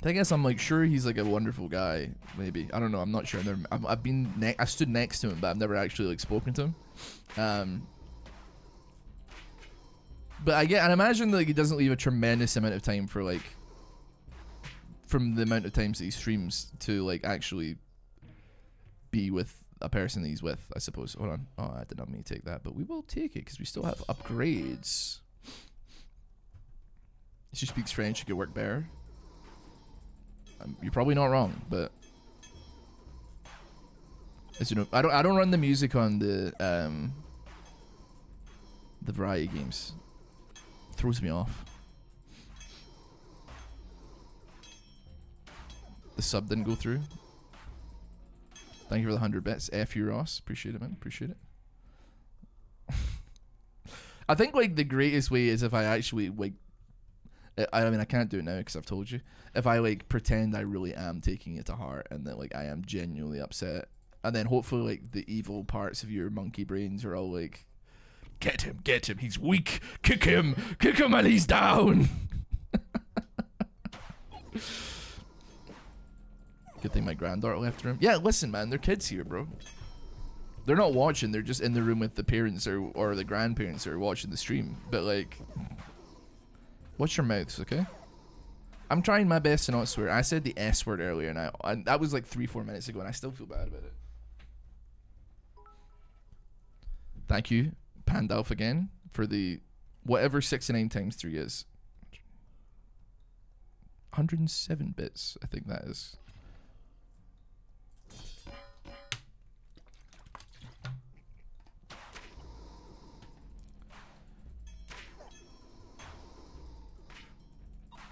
I guess I'm like sure he's like a wonderful guy. Maybe I don't know. I'm not sure. I've been I stood next to him, but I've never actually like spoken to him. But I imagine like he doesn't leave a tremendous amount of time for like from the amount of times that he streams to like actually be with a person that he's with. I suppose. Hold on. Oh, I did not mean to take that, but we will take it because we still have upgrades. If she speaks French, it could work better. You're probably not wrong, but as you know, I don't run the music on the variety games. It throws me off. The sub didn't go through. Thank you for the 100 bits. F you, Ross. Appreciate it, man. Appreciate it. I think like the greatest way is if I actually like. I mean, I can't do it now because I've told you. If I like pretend I really am taking it to heart and that like I am genuinely upset, and then hopefully like the evil parts of your monkey brains are all like, get him, he's weak, kick him and he's down. Good thing my granddaughter left the room. Yeah, listen, man, they're kids here, bro. They're not watching. They're just in the room with the parents or the grandparents who are watching the stream. But like. Watch your mouths, okay? I'm trying my best to not swear. I said the S word earlier, and that was like 3-4 minutes ago, and I still feel bad about it. Thank you, Pandalf, again, for the whatever 69 times 3 is. 107 bits, I think that is.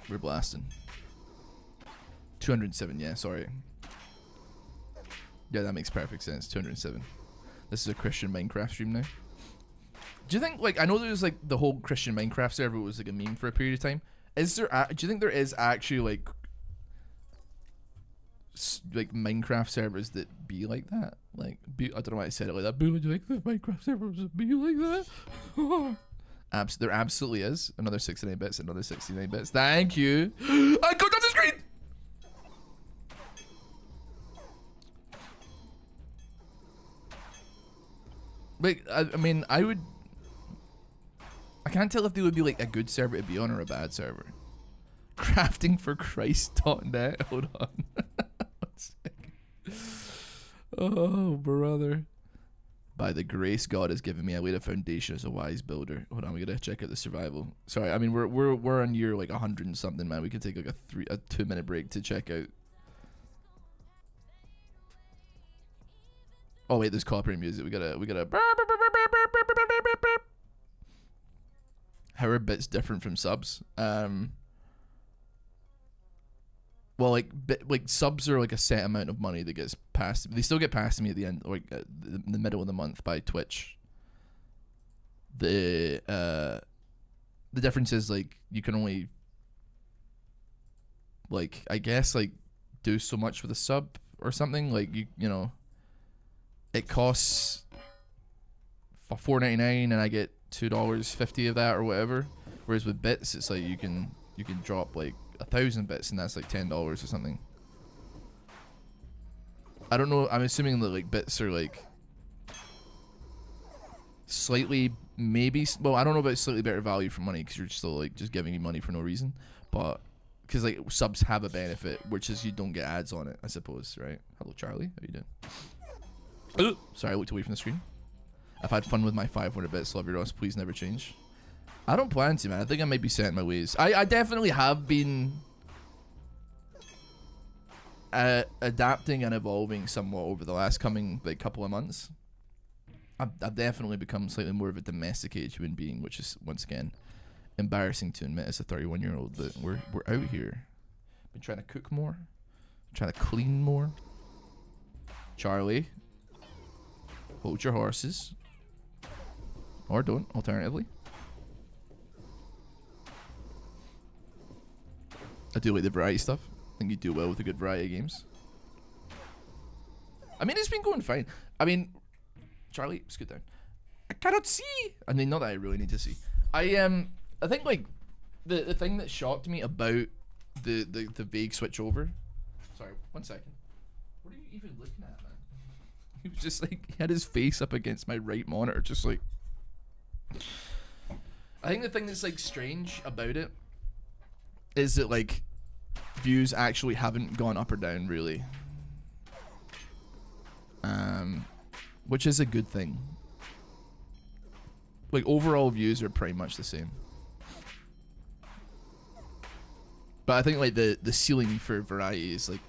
We're blasting. 207, yeah, sorry. Yeah, that makes perfect sense. 207. This is a Christian Minecraft stream now. Do you think, like, I know there's like the whole Christian Minecraft server was like a meme for a period of time. Is there? Do you think there is actually like Minecraft servers that be like that? Like, I don't know why I said it like that. Would you like the Minecraft servers that be like that? There absolutely is. Another 69 bits. Another 69 bits. Thank you. I got on the screen. Like, I mean, I would. I can't tell if they would be like a good server to be on or a bad server. Craftingforchrist.net. Hold on. 1 second. Oh, brother. By the grace God has given me, I laid a foundation as a wise builder. Hold on, we gotta check out the survival. Sorry, I mean we're on year like 100 and something, man. We could take like a 2-minute break to check out. Oh wait, there's copyright music. We gotta. How are bits different from subs? Well, like subs are like a set amount of money that gets passed. They still get passed to me at the end, like in the middle of the month by Twitch. The difference is like you can only, like, I guess, like do so much with a sub or something. Like you know, it costs $4.99 and I get $2.50 of that or whatever. Whereas with bits, it's like you can drop like 1,000 bits and that's like $10 or something. I don't know. I'm assuming that like bits are like slightly, maybe. Well, I don't know about slightly better value for money because you're still like just giving me money for no reason. But because like subs have a benefit, which is you don't get ads on it, I suppose, right? Hello, Charlie. How you doing? Sorry, I looked away from the screen. I've had fun with my 500 bits. Love you, Ross. Please never change. I don't plan to, man. I think I might be set in my ways. I definitely have been adapting and evolving somewhat over the last couple of months. I've definitely become slightly more of a domesticated human being, which is once again embarrassing to admit as a 31-year-old that we're out here. Been trying to cook more, trying to clean more. Charlie, hold your horses, or don't. Alternatively. I do like the variety stuff. I think you do well with a good variety of games. I mean, it's been going fine. I mean, Charlie, scoot down. I cannot see. I mean, not that I really need to see. I think like the thing that shocked me about the vague switch over. Sorry, 1 second. What are you even looking at, man? He was just like, he had his face up against my right monitor, just like. I think the thing that's like strange about it is that like views actually haven't gone up or down really, which is a good thing. Like overall views are pretty much the same, but I think like the ceiling for variety is like,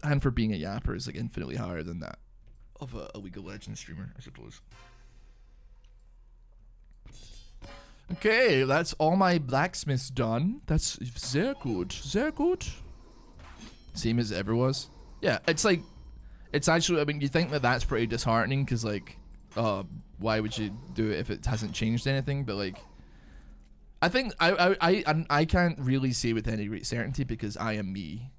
and for being a yapper is like infinitely higher than that of a League of Legends streamer, I suppose. Okay, that's all my blacksmiths done. That's very good. Very good. Same as it ever was. Yeah, it's like, it's actually, I mean, you think that that's pretty disheartening because like, why would you do it if it hasn't changed anything? But like, I think I can't really say with any great certainty because I am me,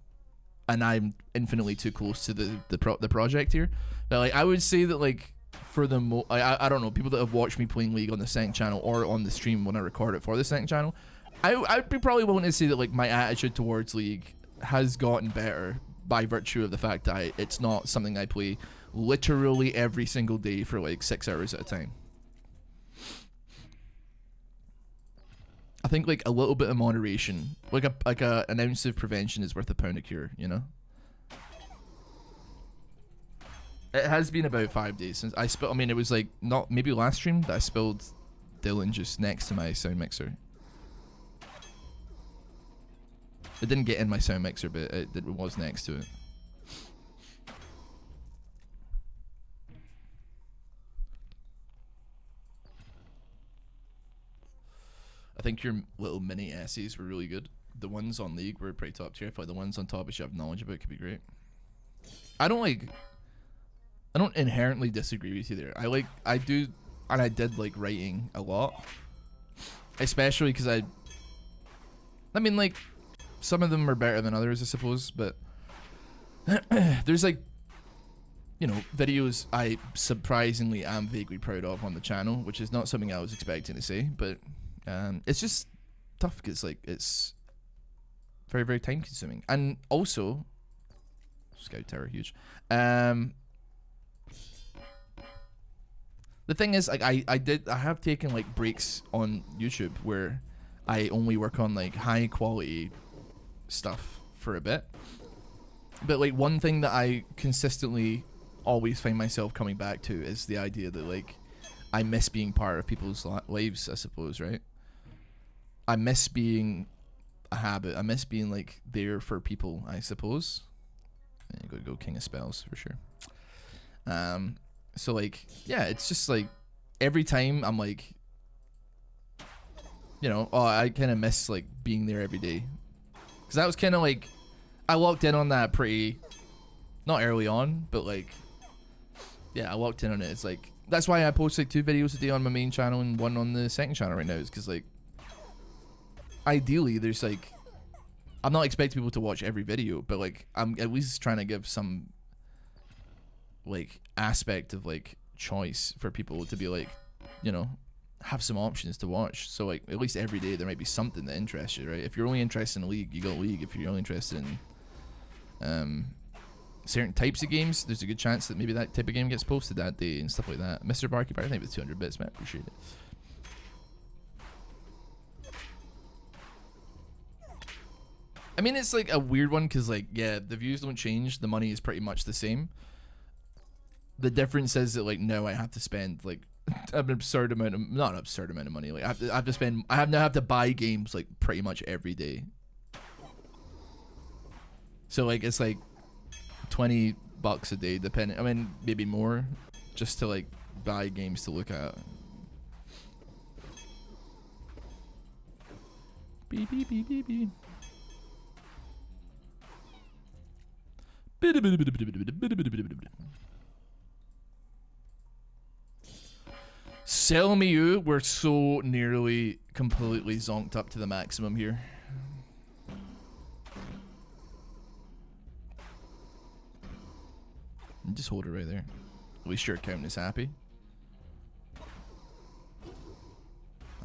and I'm infinitely too close to the project here. But like, I would say that like, for the I don't know, people that have watched me playing League on the second channel or on the stream when I record it for the second channel, I'd be probably willing to say that like my attitude towards League has gotten better by virtue of the fact that it's not something I play literally every single day for like 6 hours at a time. I think like a little bit of moderation, like an ounce of prevention is worth a pound of cure, you know? It has been about 5 days since I spilled. I mean, it was like not maybe last stream that I spilled Dylan just next to my sound mixer. It didn't get in my sound mixer, but it was next to it. I think your little mini essays were really good. The ones on League were pretty top tier. I feel like the ones on top which you have knowledge about could be great. I don't inherently disagree with you there. I do, and I did like writing a lot. Especially because I mean, like, some of them are better than others, I suppose, but there's like, you know, videos I surprisingly am vaguely proud of on the channel, which is not something I was expecting to say, but it's just tough because like it's very, very time consuming. And also, Scout Tower, huge. The thing is, like, I have taken like breaks on YouTube where I only work on like high quality stuff for a bit. But like one thing that I consistently always find myself coming back to is the idea that like I miss being part of people's lives, I suppose, right? I miss being a habit. I miss being like there for people, I suppose. And you gotta go King of Spells for sure. So like, yeah, it's just like every time I'm like, you know, oh, I kind of miss like being there every day, because that was kind of like I locked in on that pretty, not early on, but like, yeah, I locked in on it. It's like that's why I post like 2 videos a day on my main channel and 1 on the second channel right now, is because like ideally there's like, I'm not expecting people to watch every video, but like I'm at least trying to give some like aspect of like choice for people to be like, you know, have some options to watch. So like at least every day there might be something that interests you, right? If you're only interested in League, you go League. If you're only interested in certain types of games, there's a good chance that maybe that type of game gets posted that day and stuff like that. Mr. Barkeeper, thank you for 200 bits, man. Appreciate it. I mean, it's like a weird one because like, yeah, the views don't change. The money is pretty much the same. The difference is that like now I have to spend like an absurd amount of, not an absurd amount of money. Like I have to buy games like pretty much every day. So like it's like $20 a day, depending. I mean, maybe more, just to like buy games to look at. Beep beep beep beep beep. Sell me you, we're so nearly completely zonked up to the maximum here. Just hold it right there. At least your account is happy.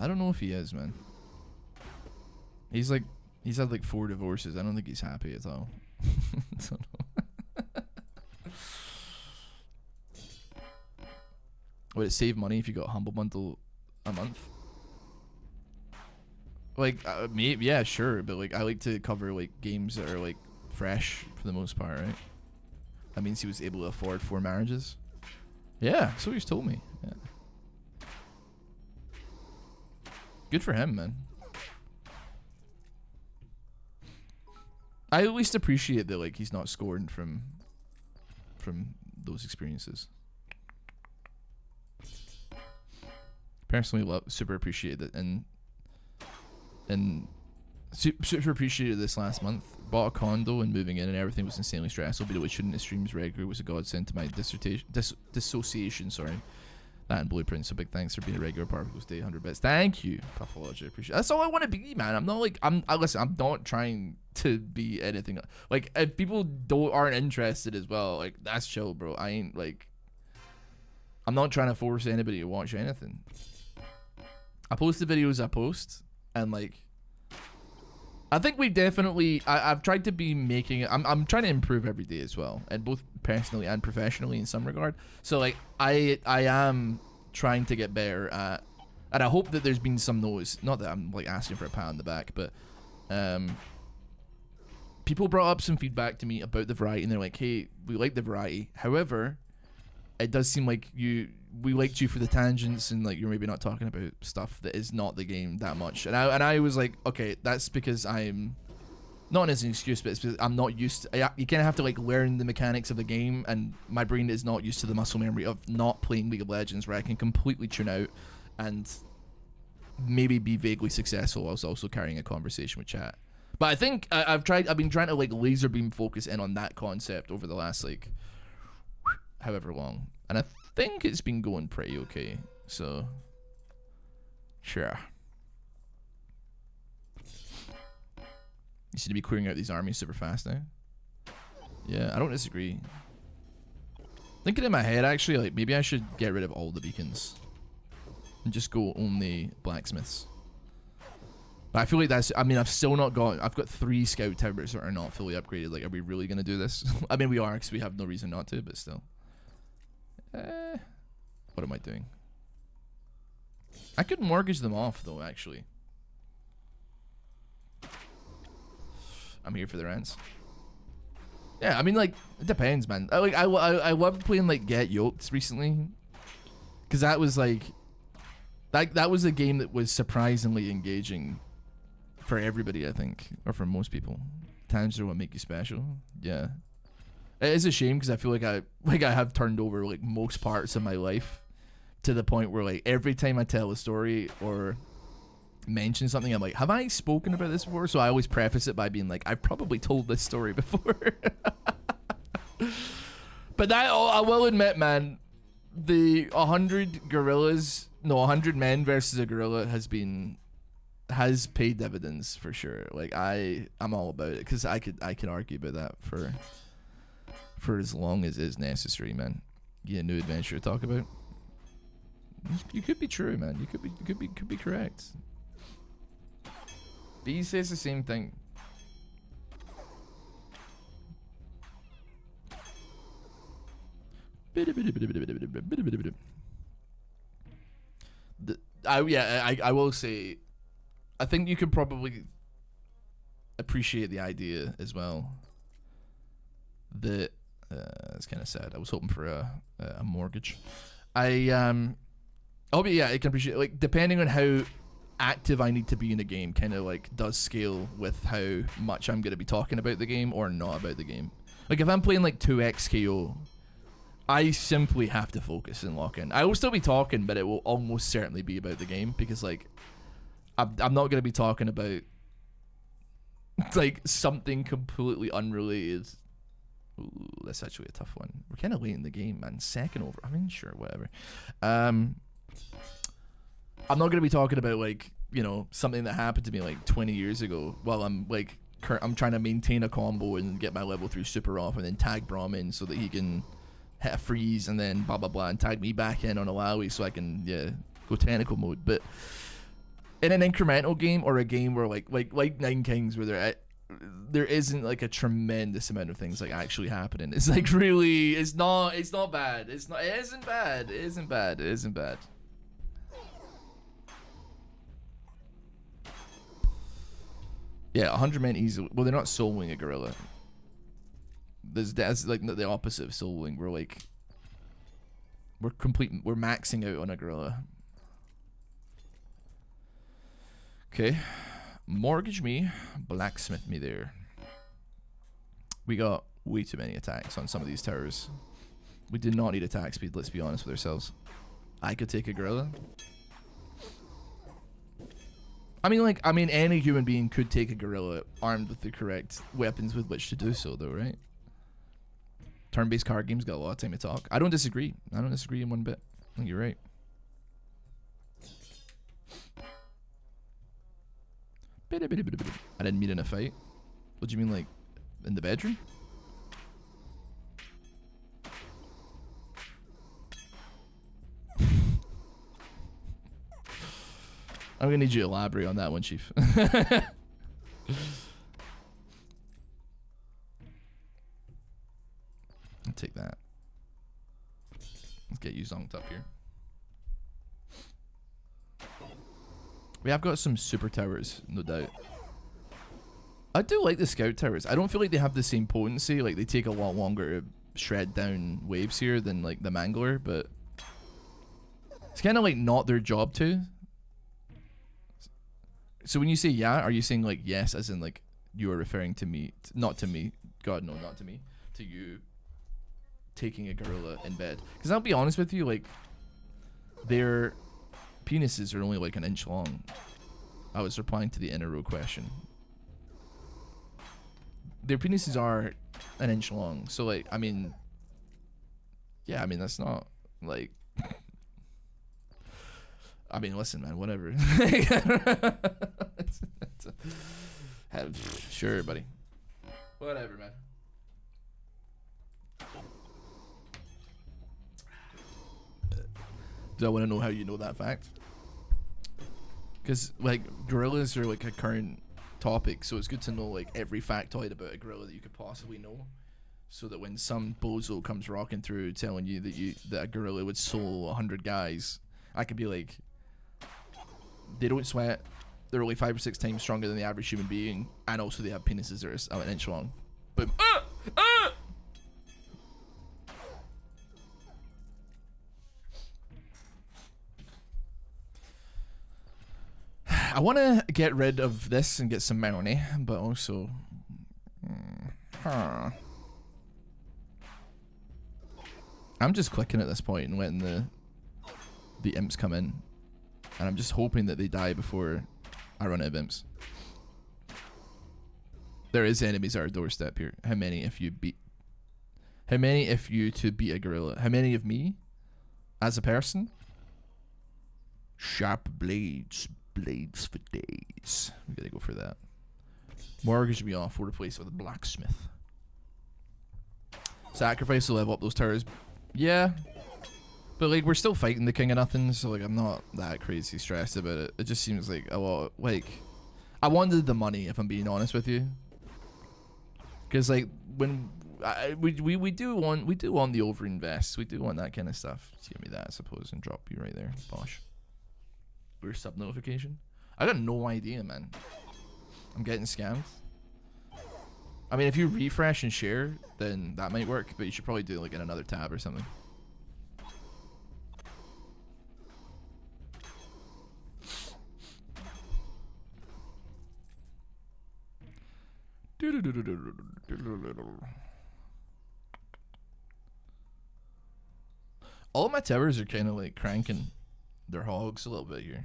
I don't know if he is, man. He's had like 4 divorces. I don't think he's happy at all. I don't know. Would it save money if you got Humble Bundle a month? Like, maybe, yeah, sure, but like I like to cover like games that are like fresh for the most part, right? That means he was able to afford 4 marriages. Yeah, so he's told me. Yeah. Good for him, man. I at least appreciate that like he's not scoring from those experiences. Personally, super appreciate it, and super appreciated this last month. Bought a condo and moving in, and everything was insanely stressful. But it shouldn't have streams regular was a godsend to my dissociation. Sorry, that and Blueprint. So big thanks for being a regular part of people's day. 100 bits. Thank you, Puffology. I appreciate it. That's all I want to be, man. I'm not like listen. I'm not trying to be anything. Like if people aren't interested as well, like that's chill, bro. I ain't like. I'm not trying to force anybody to watch anything. I post the videos I post, and like I think we definitely I've tried to be making it, I'm trying to improve every day as well, and both personally and professionally in some regard. So like I am trying to get better at, and I hope that there's been some notice, not that I'm like asking for a pat on the back, but people brought up some feedback to me about the variety, and they're like, hey, we like the variety, however it does seem like we liked you for the tangents, and like you're maybe not talking about stuff that is not the game that much. And I was like, okay, that's because I'm not as an excuse, but it's because I'm not used to, you kind of have to like learn the mechanics of the game, and my brain is not used to the muscle memory of not playing League of Legends, where I can completely tune out and maybe be vaguely successful whilst also carrying a conversation with chat. But I think I've been trying to like laser beam focus in on that concept over the last like however long, and I think it's been going pretty okay. So sure. You seem to be clearing out these armies super fast now. Yeah, I don't disagree. Thinking in my head, actually, like maybe I should get rid of all the beacons and just go only blacksmiths. But I feel like that's, I mean, I've got 3 scout towers that are not fully upgraded. Like, are we really going to do this? I mean, we are, because we have no reason not to, but still. What am I doing? I could mortgage them off, though, actually. I'm here for the rents. Yeah, I mean, like, it depends, man. I love playing, like, Get Yoked recently. Because that was, like, that was a game that was surprisingly engaging for everybody, I think. Or for most people. Tangents are what make you special. Yeah. It is a shame, because I feel like I have turned over, like, most parts of my life to the point where, like, every time I tell a story or mention something, I'm like, have I spoken about this before? So I always preface it by being like, I've probably told this story before. But that, I will admit, man, the 100 men versus a gorilla has paid dividends for sure. Like I'm all about it, because I could argue about that for as long as is necessary, man. Yeah, new adventure to talk about. You could be true, man. You could be correct. B says the same thing. I will say, I think you could probably appreciate the idea as well. That it's kind of sad. I was hoping for a mortgage. Oh, yeah, I can appreciate, like, depending on how active I need to be in a game, kind of like does scale with how much I'm going to be talking about the game or not about the game. Like, if I'm playing like 2x KO, I simply have to focus and lock in. I will still be talking, but it will almost certainly be about the game, because like I'm not going to be talking about like something completely unrelated. Ooh, that's actually a tough one. We're kind of late in the game, man. Second over. I mean, sure, whatever. I'm not going to be talking about, like, you know, something that happened to me like 20 years ago while I'm like I'm trying to maintain a combo and get my level 3 super off, and then tag Braum in so that he can hit a freeze and then blah blah blah, and tag me back in on Alawi so I can go technical mode. But in an incremental game, or a game where like Nine Kings, where there isn't like a tremendous amount of things like actually happening, it's like really, it's not bad. It isn't bad. Yeah, 100 men easily. Well, they're not soloing a gorilla. That's like the opposite of soloing. We're maxing out on a gorilla. Okay, mortgage me, blacksmith me there. We got way too many attacks on some of these towers. We did not need attack speed, let's be honest with ourselves. I could take a gorilla. I mean, any human being could take a gorilla armed with the correct weapons with which to do so, though, right? Turn-based card games got a lot of time to talk. I don't disagree. In one bit. I think you're right. I didn't mean in a fight. What do you mean, like, in the bedroom? I'm gonna need you to elaborate on that one, Chief. I'll take that. Let's get you zonked up here. We have got some super towers, no doubt. I do like the scout towers. I don't feel like they have the same potency. Like, they take a lot longer to shred down waves here than like the Mangler, but it's kind of like not their job to. So when you say yeah, are you saying like yes as in like you are referring to me, not to me, God no, not to me, to you taking a gorilla in bed? Because I'll be honest with you, like their penises are only like an inch long. I was replying to the inner row question. Their penises are an inch long, so like I mean, yeah, I mean that's not like. I mean, listen, man, whatever. Sure, buddy. Whatever, man. Do I want to know how you know that fact? Because, like, gorillas are, like, a current topic, so it's good to know, like, every factoid about a gorilla that you could possibly know. So that when some bozo comes rocking through telling you that a gorilla would solo 100 guys, I could be like, they don't sweat, they're only 5 or 6 times stronger than the average human being, and also they have penises that are an inch long. Boom. I want to get rid of this and get some money, but also... I'm just clicking at this point and letting the imps come in. And I'm just hoping that they die before I run out of imps. There is enemies at our doorstep here. How many if you to beat a gorilla? How many of me as a person? Sharp blades. Blades for days. We gotta go for that. Mortgage me off. We'll replace it with a blacksmith. Sacrifice to level up those towers. Yeah. But like we're still fighting the king of nothing, so like I'm not that crazy stressed about it. It just seems like a lot. Like I wanted the money, if I'm being honest with you, because like when we do want the overinvest, we do want that kind of stuff. Just give me that, I suppose, and drop you right there, bosh. Your sub notification. I got no idea, man. I'm getting scammed. I mean, if you refresh and share, then that might work, but you should probably do it like in another tab or something. All my towers are kind of like cranking their hogs a little bit here.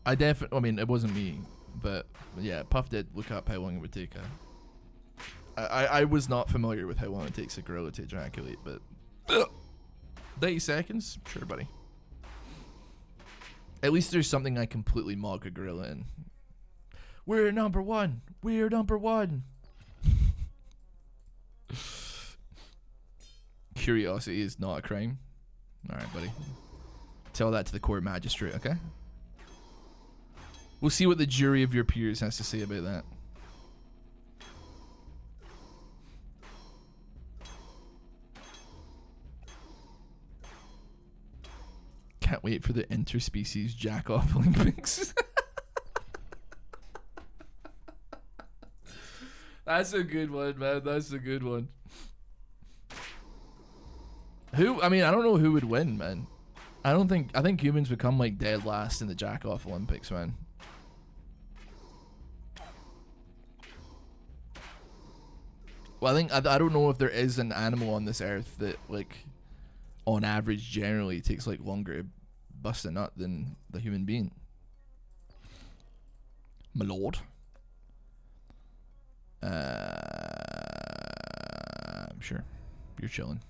I mean, it wasn't me, but yeah, Puff did look up how long it would take I was not familiar with how long it takes a gorilla to ejaculate, but 30 seconds? Sure, buddy. At least there's something I completely mog a gorilla in. We're number one. We're number one. Curiosity is not a crime. Alright, buddy. Tell that to the court magistrate, okay? We'll see what the jury of your peers has to say about that. Can't wait for the interspecies jack-off Olympics. That's a good one, man. That's a good one. I mean, I don't know who would win, man. I think humans would come like dead last in the jack-off Olympics, man. Well, I don't know if there is an animal on this earth that, like, on average, generally takes like longer to bust a nut than the human being. My lord. I'm sure you're chilling.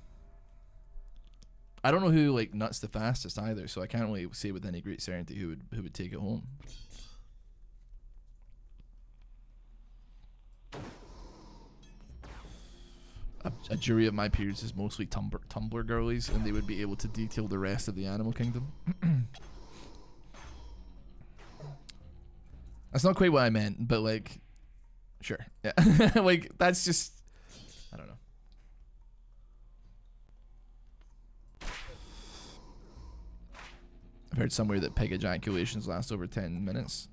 I don't know who like nuts the fastest either, so I can't really say with any great certainty who would take it home. A jury of my peers is mostly Tumblr girlies, and they would be able to detail the rest of the animal kingdom. That's not quite what I meant, but like, sure, yeah. Like that's just, I don't know. I've heard somewhere that pig ejaculations last over 10 minutes.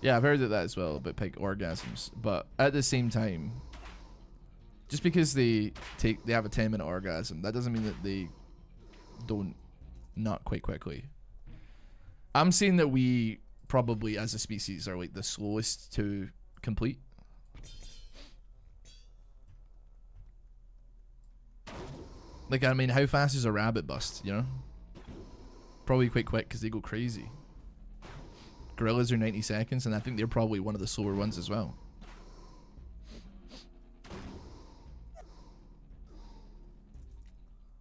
Yeah, I've heard that as well, about pig orgasms. But at the same time, Just because they have a 10-minute orgasm, that doesn't mean that they don't nut quite quickly. I'm saying that we probably, as a species, are like the slowest to complete. Like, I mean, how fast is a rabbit bust, you know? Probably quite quick because they go crazy. Gorillas are 90 seconds, and I think they're probably one of the slower ones as well.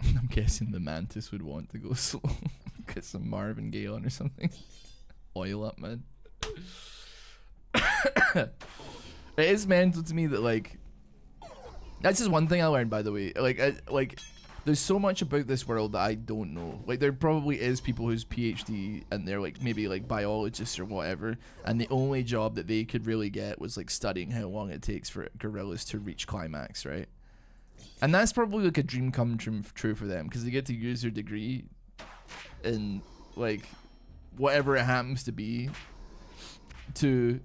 I'm guessing the mantis would want to go slow. Get some Marvin Gaye on or something. Oil up, man. It is mental to me that, like, that's just one thing I learned, by the way. Like, there's so much about this world that I don't know. Like, there probably is people who's PhD and they're like maybe like biologists or whatever, and the only job that they could really get was like studying how long it takes for gorillas to reach climax, right? And that's probably like a dream come true for them, because they get to use their degree in like whatever it happens to be to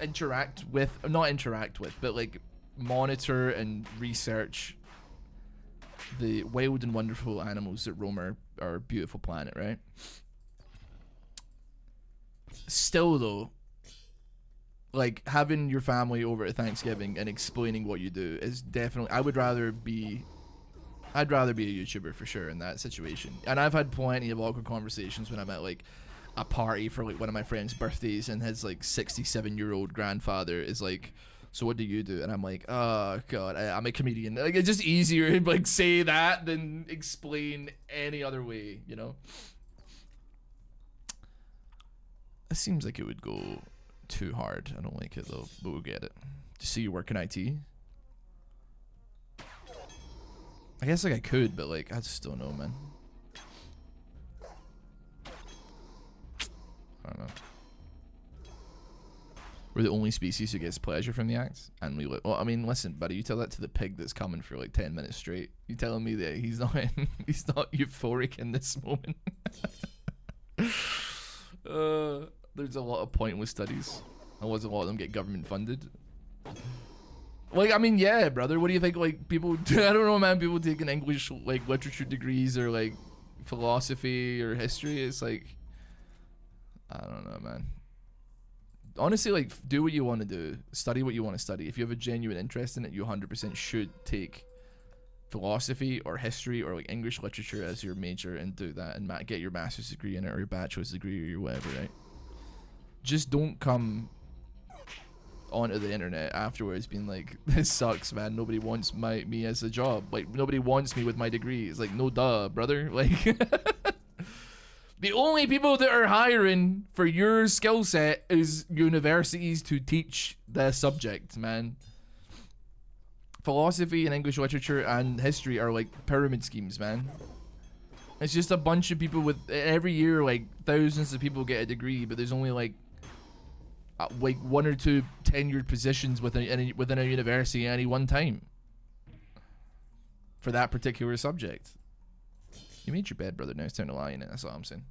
not interact with, but like monitor and research the wild and wonderful animals that roam our beautiful planet, right? Still though, like, having your family over at Thanksgiving and explaining what you do is definitely, I'd rather be a YouTuber for sure in that situation. And I've had plenty of awkward conversations when I'm at like a party for like one of my friend's birthdays, and his like 67-year-old grandfather is like, so what do you do? And I'm like, oh god, I'm a comedian. Like, it's just easier to like say that than explain any other way, you know? It seems like it would go too hard. I don't like it though, but we'll get it. Just see you work in IT. I guess like I could, but like I just don't know, man. I don't know. We're the only species who gets pleasure from the act, and we well, I mean, listen, buddy, you tell that to the pig that's coming for like 10 minutes straight. You telling me that he's not euphoric in this moment? There's a lot of pointless studies. A lot of them get government funded. Like, I mean, yeah, brother. What do you think? Like, people, I don't know, man. People taking English like literature degrees or like philosophy or history. It's like, I don't know, man. Honestly, like, do what you want to do. Study what you want to study. If you have a genuine interest in it, you 100% should take philosophy or history or like English literature as your major and do that and get your master's degree in it or your bachelor's degree or your whatever, right? Just don't come onto the internet afterwards being like, this sucks, man. Nobody wants me as a job. Like, nobody wants me with my degree. It's like, no duh, brother. Like, the only people that are hiring for your skill set is universities to teach the subject, man. Philosophy and English literature and history are like pyramid schemes, man. It's just a bunch of people with, every year, like, thousands of people get a degree, but there's only like one or two tenured positions within a university at any one time for that particular subject. You made your bed, brother. Now it's time to lie in it. That's all I'm saying.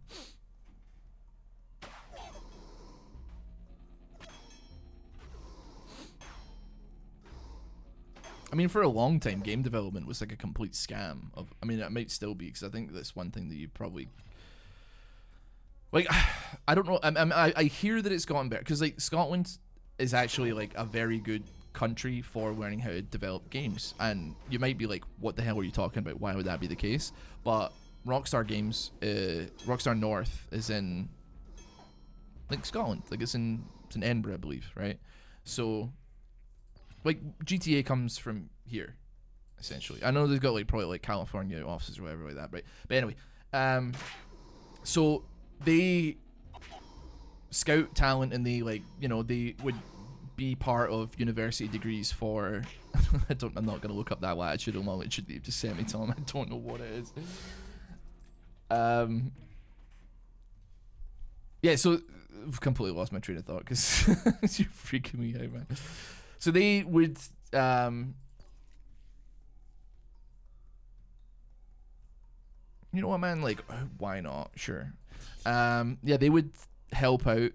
I mean, for a long time, game development was like a complete scam. I mean, it might still be, because I think that's one thing that you probably... Like, I don't know. I hear that it's gotten better, because like Scotland is actually like a very good country for learning how to develop games. And you might be like, what the hell are you talking about? Why would that be the case? But Rockstar Games, Rockstar North is in like Scotland. Like it's in Edinburgh, I believe, right? So like GTA comes from here, essentially. I know they've got like probably like California offices or whatever like that, right? But anyway, so they scout talent, and they like, you know, they would be part of university degrees for I'm not gonna look up that latitude and longitude. They've just sent me to them. I don't know what it is. Yeah, so I've completely lost my train of thought because you're freaking me out, man. So they would you know what, man, like, why not? Sure. Yeah, they would help out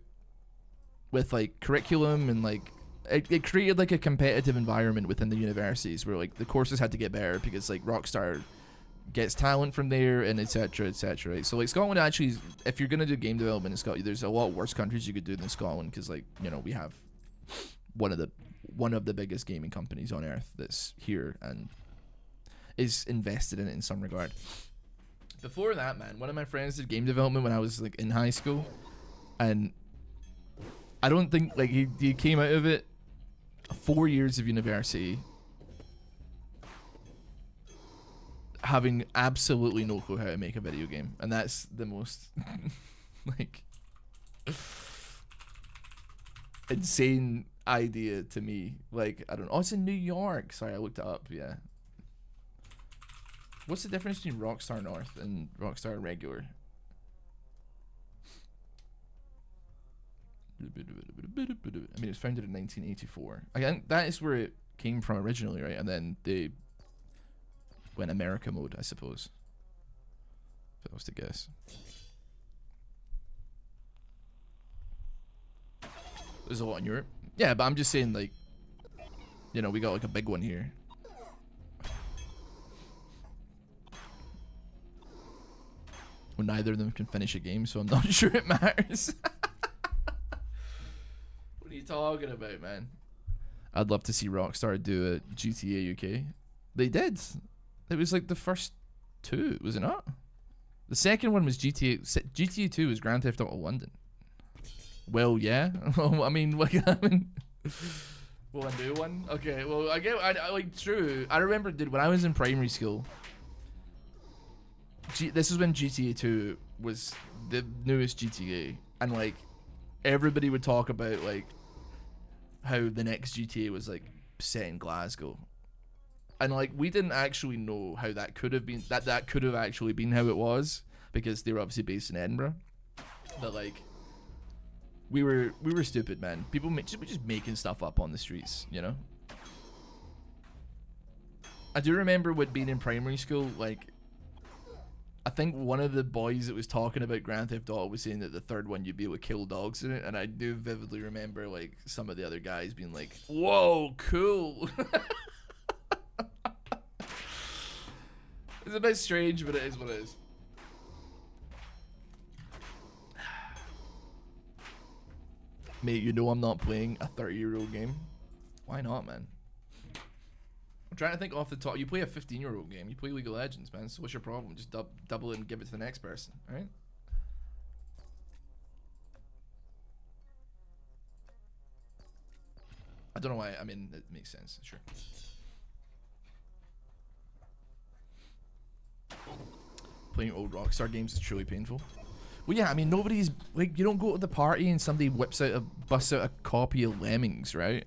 with like curriculum and like it created like a competitive environment within the universities where like the courses had to get better because like Rockstar gets talent from there and etc etc, right? So like Scotland actually, if you're gonna do game development in Scotland, there's a lot worse countries you could do than Scotland, because like, you know, we have one of the biggest gaming companies on earth that's here and is invested in it in some regard. Before that, man, one of my friends did game development when I was like in high school, and I don't think like he came out of it 4 years of university having absolutely no clue how to make a video game, and that's the most like insane idea to me. Like, I don't know. Oh, it's in New York. Sorry, I looked it up. Yeah. What's the difference between Rockstar North and Rockstar Regular? I mean, it was founded in 1984. Again, that is where it came from originally, right? And then they went America mode, I suppose. If I was to guess. There's a lot in Europe. Yeah, but I'm just saying, like, you know, we got like a big one here. Well, neither of them can finish a game, so I'm not sure it matters. What are you talking about, man? I'd love to see Rockstar do a GTA UK. They did. It was like the first two, was it not? The second one was GTA. GTA 2 was Grand Theft Auto London. Well, yeah. Well, I mean, like, will a new one? Okay, well, I like, true. I remember, dude, when I was in primary school, this is when GTA 2 was the newest GTA, and like, everybody would talk about like how the next GTA was like set in Glasgow. And like, we didn't actually know how that could have been, that could have actually been how it was, because they were obviously based in Edinburgh. But like, we were stupid, man. People were just making stuff up on the streets, you know? I do remember what being in primary school, like, I think one of the boys that was talking about Grand Theft Auto was saying that the third one you'd be able to kill dogs in it, and I do vividly remember like some of the other guys being like, "Whoa, cool." It's a bit strange, but it is what it is. Mate, you know I'm not playing a 30-year-old game. Why not, man? I'm trying to think off the top. You play a 15-year-old game. You play League of Legends, man. So what's your problem? Just double it and give it to the next person, alright? I don't know why. I mean, it makes sense. Sure. Playing old Rockstar games is truly painful. Well, yeah, I mean, nobody's, like, you don't go to the party and somebody busts out a copy of Lemmings, right?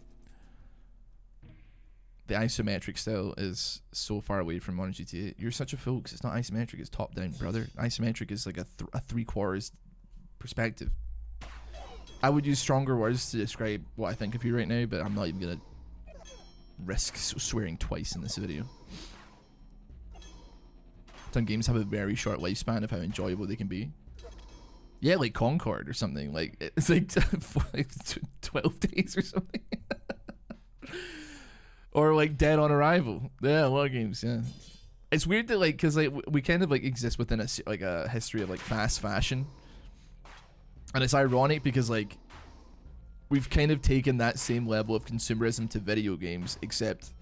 The isometric style is so far away from modern GTA. You're such a fool, because it's not isometric, it's top down, brother. Isometric is like a 3/4 perspective. I would use stronger words to describe what I think of you right now, but I'm not even gonna risk swearing twice in this video. Some games have a very short lifespan of how enjoyable they can be. Yeah, like Concord or something. Like, it's like 12 days or something. Or like Dead on Arrival. Yeah, a lot of games, yeah. It's weird that like, cause like we kind of like exist within a history of like fast fashion. And it's ironic because like, we've kind of taken that same level of consumerism to video games, except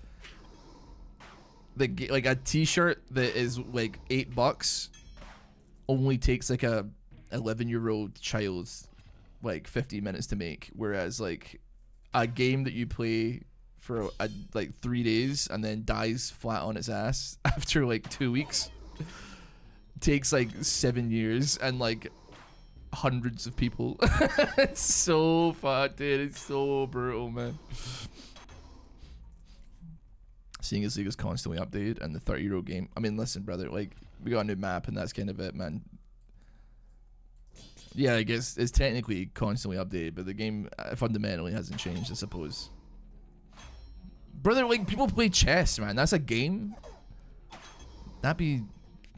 like a t-shirt that is like $8 only takes like a 11-year-old child like 50 minutes to make, whereas like a game that you play for like 3 days and then dies flat on its ass after like 2 weeks takes like 7 years and like hundreds of people. It's so fun, dude. It's so brutal, man. Seeing as League is constantly updated and the 30-year-old game, I mean, listen, brother, like, we got a new map and that's kind of it, man. Yeah, I guess it's technically constantly updated, but the game fundamentally hasn't changed, I suppose. Brother, like, people play chess, man. That's a game. That'd be,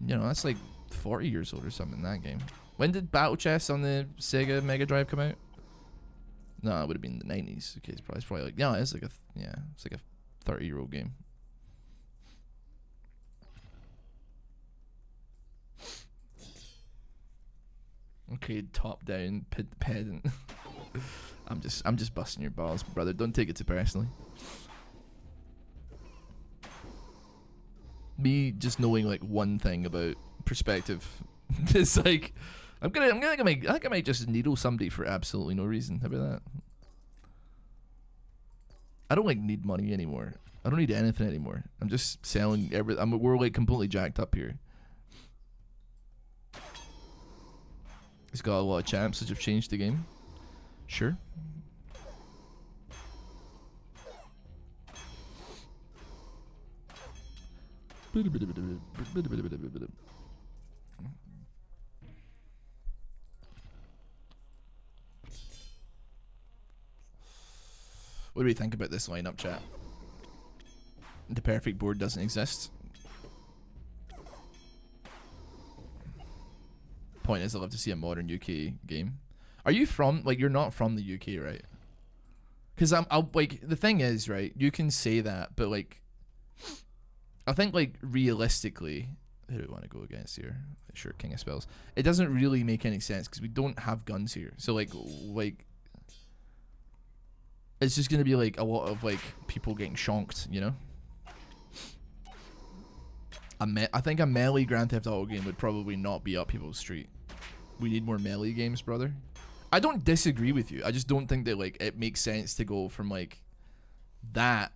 you know, that's like 40 years old or something, that game. When did Battle Chess on the Sega Mega Drive come out? No, it would have been the 90s. Okay, it's probably like, yeah, it's like a 30-year-old game. Okay, top down pedant. I'm just busting your balls, brother. Don't take it too personally. Me just knowing like one thing about perspective, it's like I think I might just needle somebody for absolutely no reason. How about that? I don't like need money anymore. I don't need anything anymore. I'm just selling everything. We're like completely jacked up here. It's got a lot of champs that have changed the game. Sure. What do we think about this lineup, chat? The perfect board doesn't exist. Point is, I'd love to see a modern UK game. Are you from, like, you're not from the UK, right? Because I'll like, the thing is, right, you can say that, but like, I think like realistically, who do we want to go against here? Sure, King of Spells. It doesn't really make any sense because we don't have guns here. So like it's just gonna be like a lot of like people getting shonked, you know. I think a melee Grand Theft Auto game would probably not be up people's street. We need more melee games, brother. I don't disagree with you. I just don't think that like it makes sense to go from like that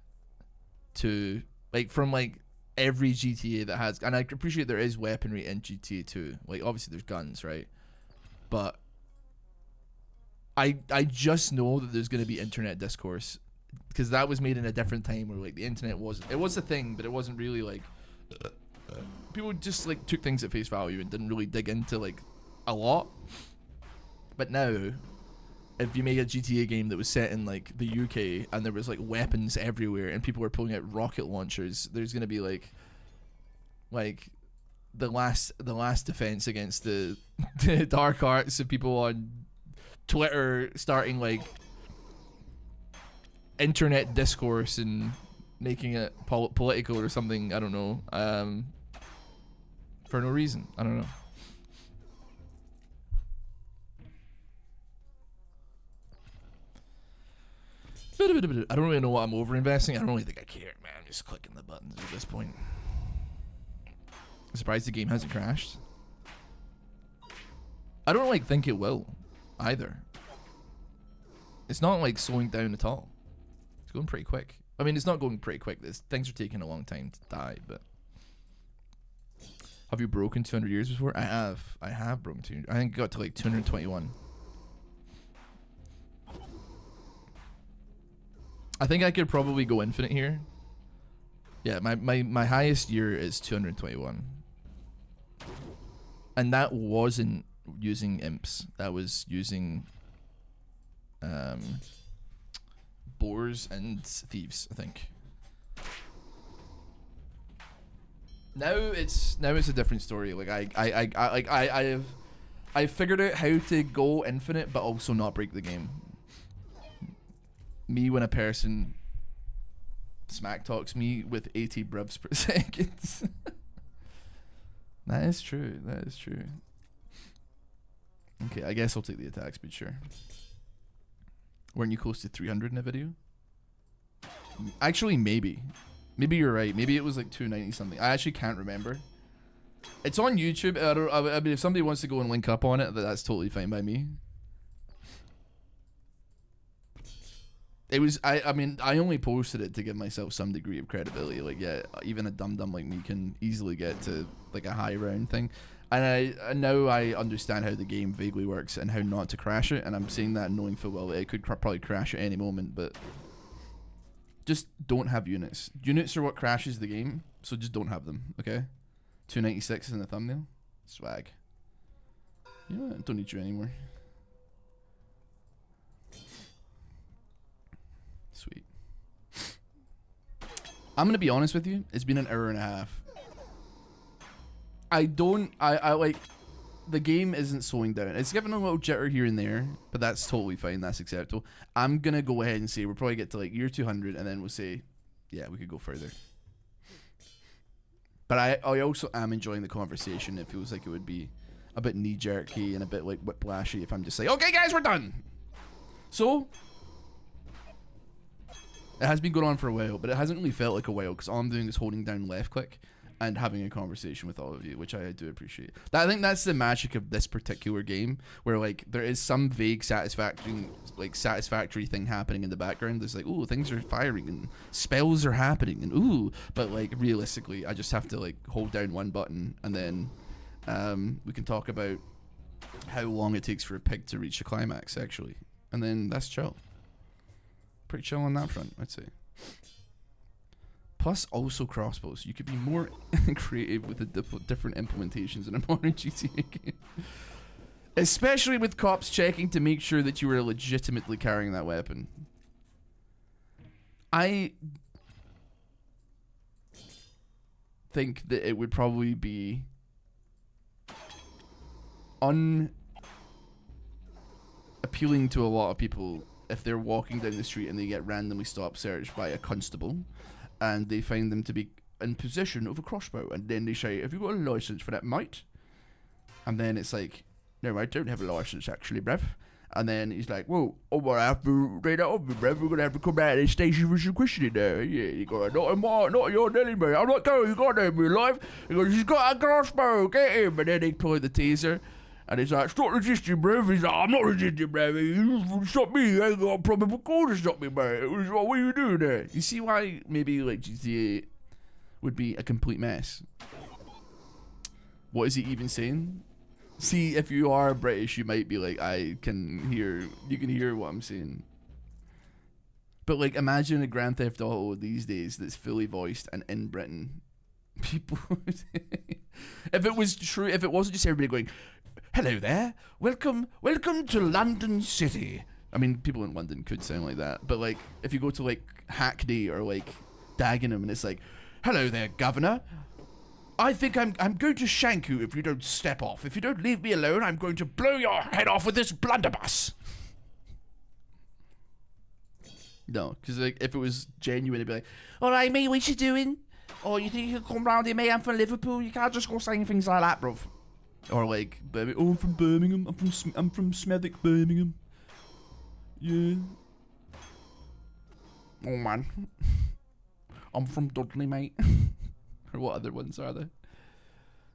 to like from like every GTA that has, and I appreciate there is weaponry in GTA 2. Like obviously there's guns, right? But I just know that there's gonna be internet discourse because that was made in a different time where like the internet was a thing, but it wasn't really like people just like took things at face value and didn't really dig into like a lot. But now, if you make a GTA game that was set in like the UK and there was like weapons everywhere and people were pulling out rocket launchers, there's gonna be like the last defense against the dark arts of people on Twitter starting like internet discourse and making it political or something. I don't know. For no reason. I don't know. I don't really know what I'm over-investing. I don't really think I care, man. I'm just clicking the buttons at this point. I'm surprised the game hasn't crashed. I don't like think it will either. It's not like slowing down at all. It's going pretty quick. I mean, it's not going pretty quick. Things are taking a long time to die, but have you broken 200 years before? I have broken 200. I think I got to like 221. I think I could probably go infinite here. Yeah, my highest year is 221. And that wasn't using imps. That was using boars and thieves, I think. Now it's a different story. Like I figured out how to go infinite but also not break the game. Me when a person smack talks me with 80 brevs per second. That is true. That is true. Okay, I guess I'll take the attack speed, sure. Weren't you close to 300 in a video? Actually, maybe. Maybe you're right. Maybe it was like 290 something. I actually can't remember. It's on YouTube. I mean, if somebody wants to go and link up on it, that's totally fine by me. It was, I mean, I only posted it to give myself some degree of credibility. Like, yeah, even a dum-dum like me can easily get to, like, a high round thing. And now I understand how the game vaguely works and how not to crash it. And I'm saying that knowing full well that it could probably crash at any moment, but just don't have units. Units are what crashes the game, so just don't have them, okay? 296 in the thumbnail. Swag. Yeah, don't need you anymore. Sweet. I'm gonna be honest with you. It's been an hour and a half. I like. the game isn't slowing down. It's giving a little jitter here and there, but that's totally fine. That's acceptable. I'm gonna go ahead and say we'll probably get to like year 200, and then we'll say, yeah, we could go further. But I also am enjoying the conversation. It feels like it would be a bit knee-jerky and a bit like whiplashy if I'm just like, okay, guys, we're done. So it has been going on for a while, but it hasn't really felt like a while because all I'm doing is holding down left click and having a conversation with all of you, which I do appreciate. I think that's the magic of this particular game, where like there is some vague satisfactory thing happening in the background. There's like, ooh, things are firing and spells are happening and ooh, but like realistically, I just have to like hold down one button and then we can talk about how long it takes for a pig to reach a climax actually, and then that's chill. Pretty chill on that front, I'd say. Plus, also crossbows. You could be more creative with the different implementations in a modern GTA game. Especially with cops checking to make sure that you were legitimately carrying that weapon. I think that it would probably be unappealing to a lot of people if they're walking down the street and they get randomly stop searched by a constable and they find them to be in possession of a crossbow, and then they say, have you got a license for that, mate? And then it's like, no, I don't have a license actually, bruv. And then he's like, well, I'm gonna have to read that off me, bruv. We're gonna have to come out of the station for some questioning there. Yeah, you got not your Nelly, mate. I'm not going, you got to be alive. He goes, he's got a crossbow, get him. And then they pull the taser. And he's like, stop resisting, bruv. He's like, I'm not resisting, bruv. You stop me. I ain't got a probable cause to stop me, mate. What are you doing there? You see why maybe like GTA would be a complete mess? What is he even saying? See, if you are British, you might be like, you can hear what I'm saying. But like, imagine a Grand Theft Auto these days that's fully voiced and in Britain. People, if it was true, if it wasn't just everybody going, hello there, welcome to London City. I mean, people in London could sound like that, but like, if you go to like Hackney or like Dagenham and it's like, hello there, governor, I think I'm going to shank you if you don't step off. If you don't leave me alone, I'm going to blow your head off with this blunderbuss. No, because like, if it was genuine, it'd be like, all right, mate, what you doing? Oh, you think you can come round here, mate? I'm from Liverpool. You can't just go saying things like that, bruv. Or like, oh, I'm from Birmingham. I'm from Smethwick, Birmingham. Yeah. Oh man, I'm from Dudley, mate. Or what other ones are there?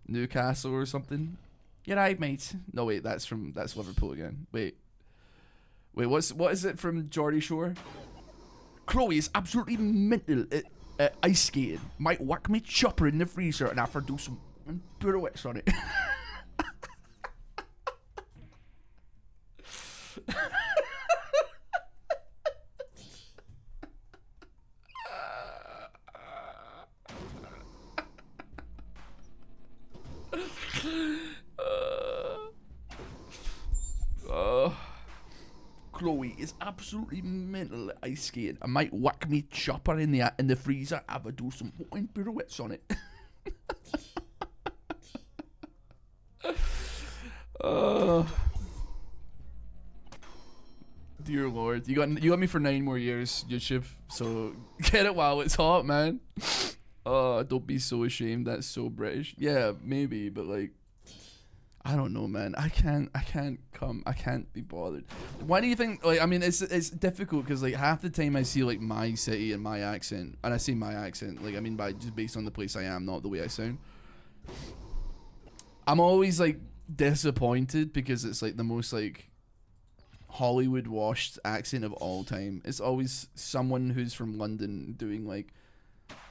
Newcastle or something. You're right, mate. No, wait, that's Liverpool again. Wait, what is it from Geordie Shore? Chloe is absolutely mental at ice skating. Might whack me chopper in the freezer and have to do some pirouettes on it. Chloe is absolutely mental at ice skating. I might whack me chopper in the freezer, have a do some fucking pirouettes on it. Dear Lord, you got me for 9 more years, YouTube. So get it while it's hot, man. Don't be so ashamed. That's so British. Yeah, maybe, but like, I don't know, man. I can't be bothered. Why do you think, like, I mean, it's difficult because like half the time I see like my city and my accent, and I say my accent, like I mean by just based on the place I am, not the way I sound. I'm always like disappointed because it's like the most like Hollywood washed accent of all time. It's always someone who's from London doing like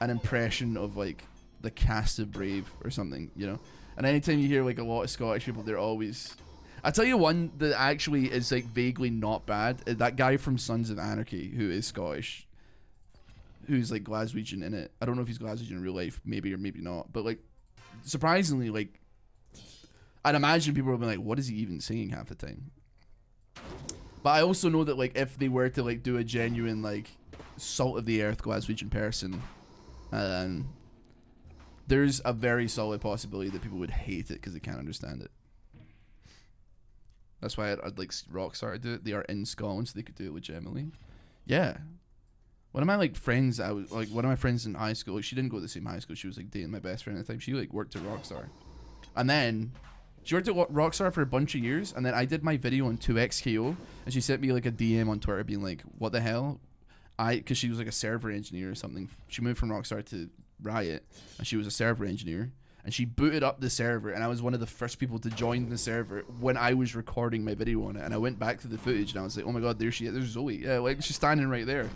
an impression of like the cast of Brave or something, you know? And anytime you hear like a lot of Scottish people, they're always... I tell you one that actually is like vaguely not bad. That guy from Sons of Anarchy who is Scottish, who's like Glaswegian in it. I don't know if he's Glaswegian in real life, maybe or maybe not. But like, surprisingly, like, I'd imagine people would be like, what is he even saying half the time? But I also know that like if they were to like do a genuine like salt of the earth Glaswegian person, there's a very solid possibility that people would hate it because they can't understand it. That's why I'd like Rockstar to do it. They are in Scotland, so they could do it legitimately. Yeah. One of my like friends, one of my friends in high school. Like, she didn't go to the same high school. She was like dating my best friend at the time. She like worked at Rockstar, and then she worked at Rockstar for a bunch of years. And then I did my video on 2XKO, and she sent me like a DM on Twitter being like, "What the hell?" Because she was like a server engineer or something. She moved from Rockstar to Riot, and she was a server engineer. And she booted up the server, and I was one of the first people to join the server when I was recording my video on it. And I went back to the footage, and I was like, "Oh my god, there she is. There's Zoe. Yeah, like she's standing right there."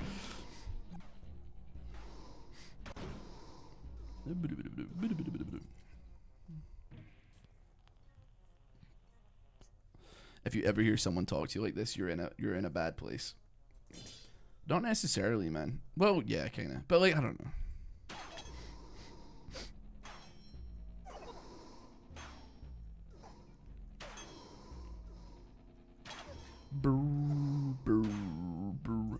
If you ever hear someone talk to you like this, you're in a bad place. Not necessarily, man. Well, yeah, kinda, but like I don't know. Brr, brr, brr.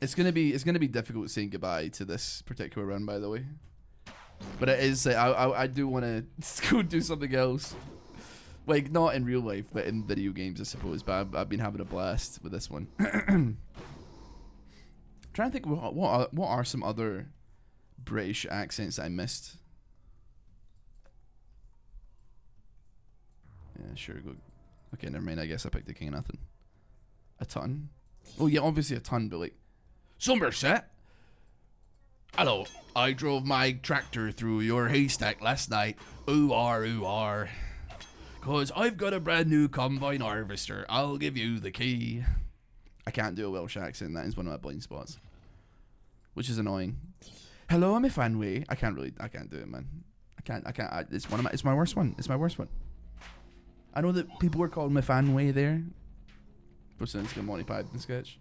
It's gonna be difficult saying goodbye to this particular run, by the way. But it is. I do want to go do something else, like not in real life, but in video games, I suppose. But I've been having a blast with this one. Trying to think what are some other British accents I missed. Yeah, sure. Go. Okay, never mind. I guess I picked the King of Nothing. A ton. Oh yeah, obviously a ton, but like Somerset. Hello. I drove my tractor through your haystack last night. Ooh are. 'Cause I've got a brand new combine harvester. I'll give you the key. I can't do a Welsh accent. That is one of my blind spots, which is annoying. Hello, I'm Fanway. I can't do it, man. I can't. It's my worst one. It's my worst one. I know that people were calling me Fanway there. But since the Monty Python sketch.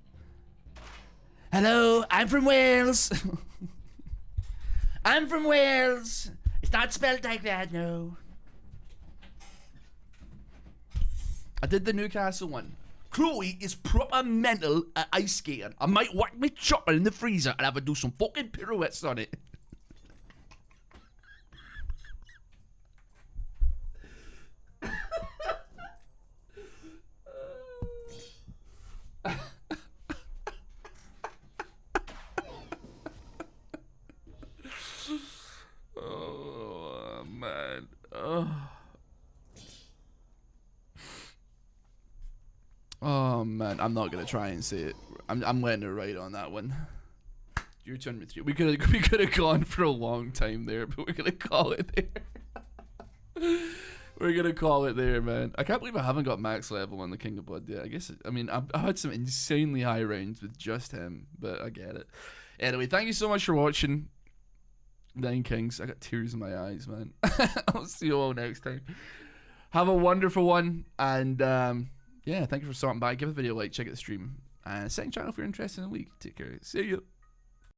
Hello, I'm from Wales. I'm from Wales. It's not spelled like that, no. I did the Newcastle one. Chloe is proper mental at ice skating. I might whack my chopper in the freezer and have her do some fucking pirouettes on it. Oh man. Oh man, I'm not gonna try and say it. I'm letting her ride on that one. Your turn with you. We could have gone for a long time there, but we're gonna call it there. We're gonna call it there, man. I can't believe I haven't got max level on the King of Blood yet. I guess I've had some insanely high rounds with just him, but I get it. Anyway, thank you so much for watching. Nine Kings. I got tears in my eyes, man. I'll see you all next time. Have a wonderful one, and yeah, thank you for stopping by. Give the video a like, check out the stream, and second channel if you're interested in the league. Take care. See you.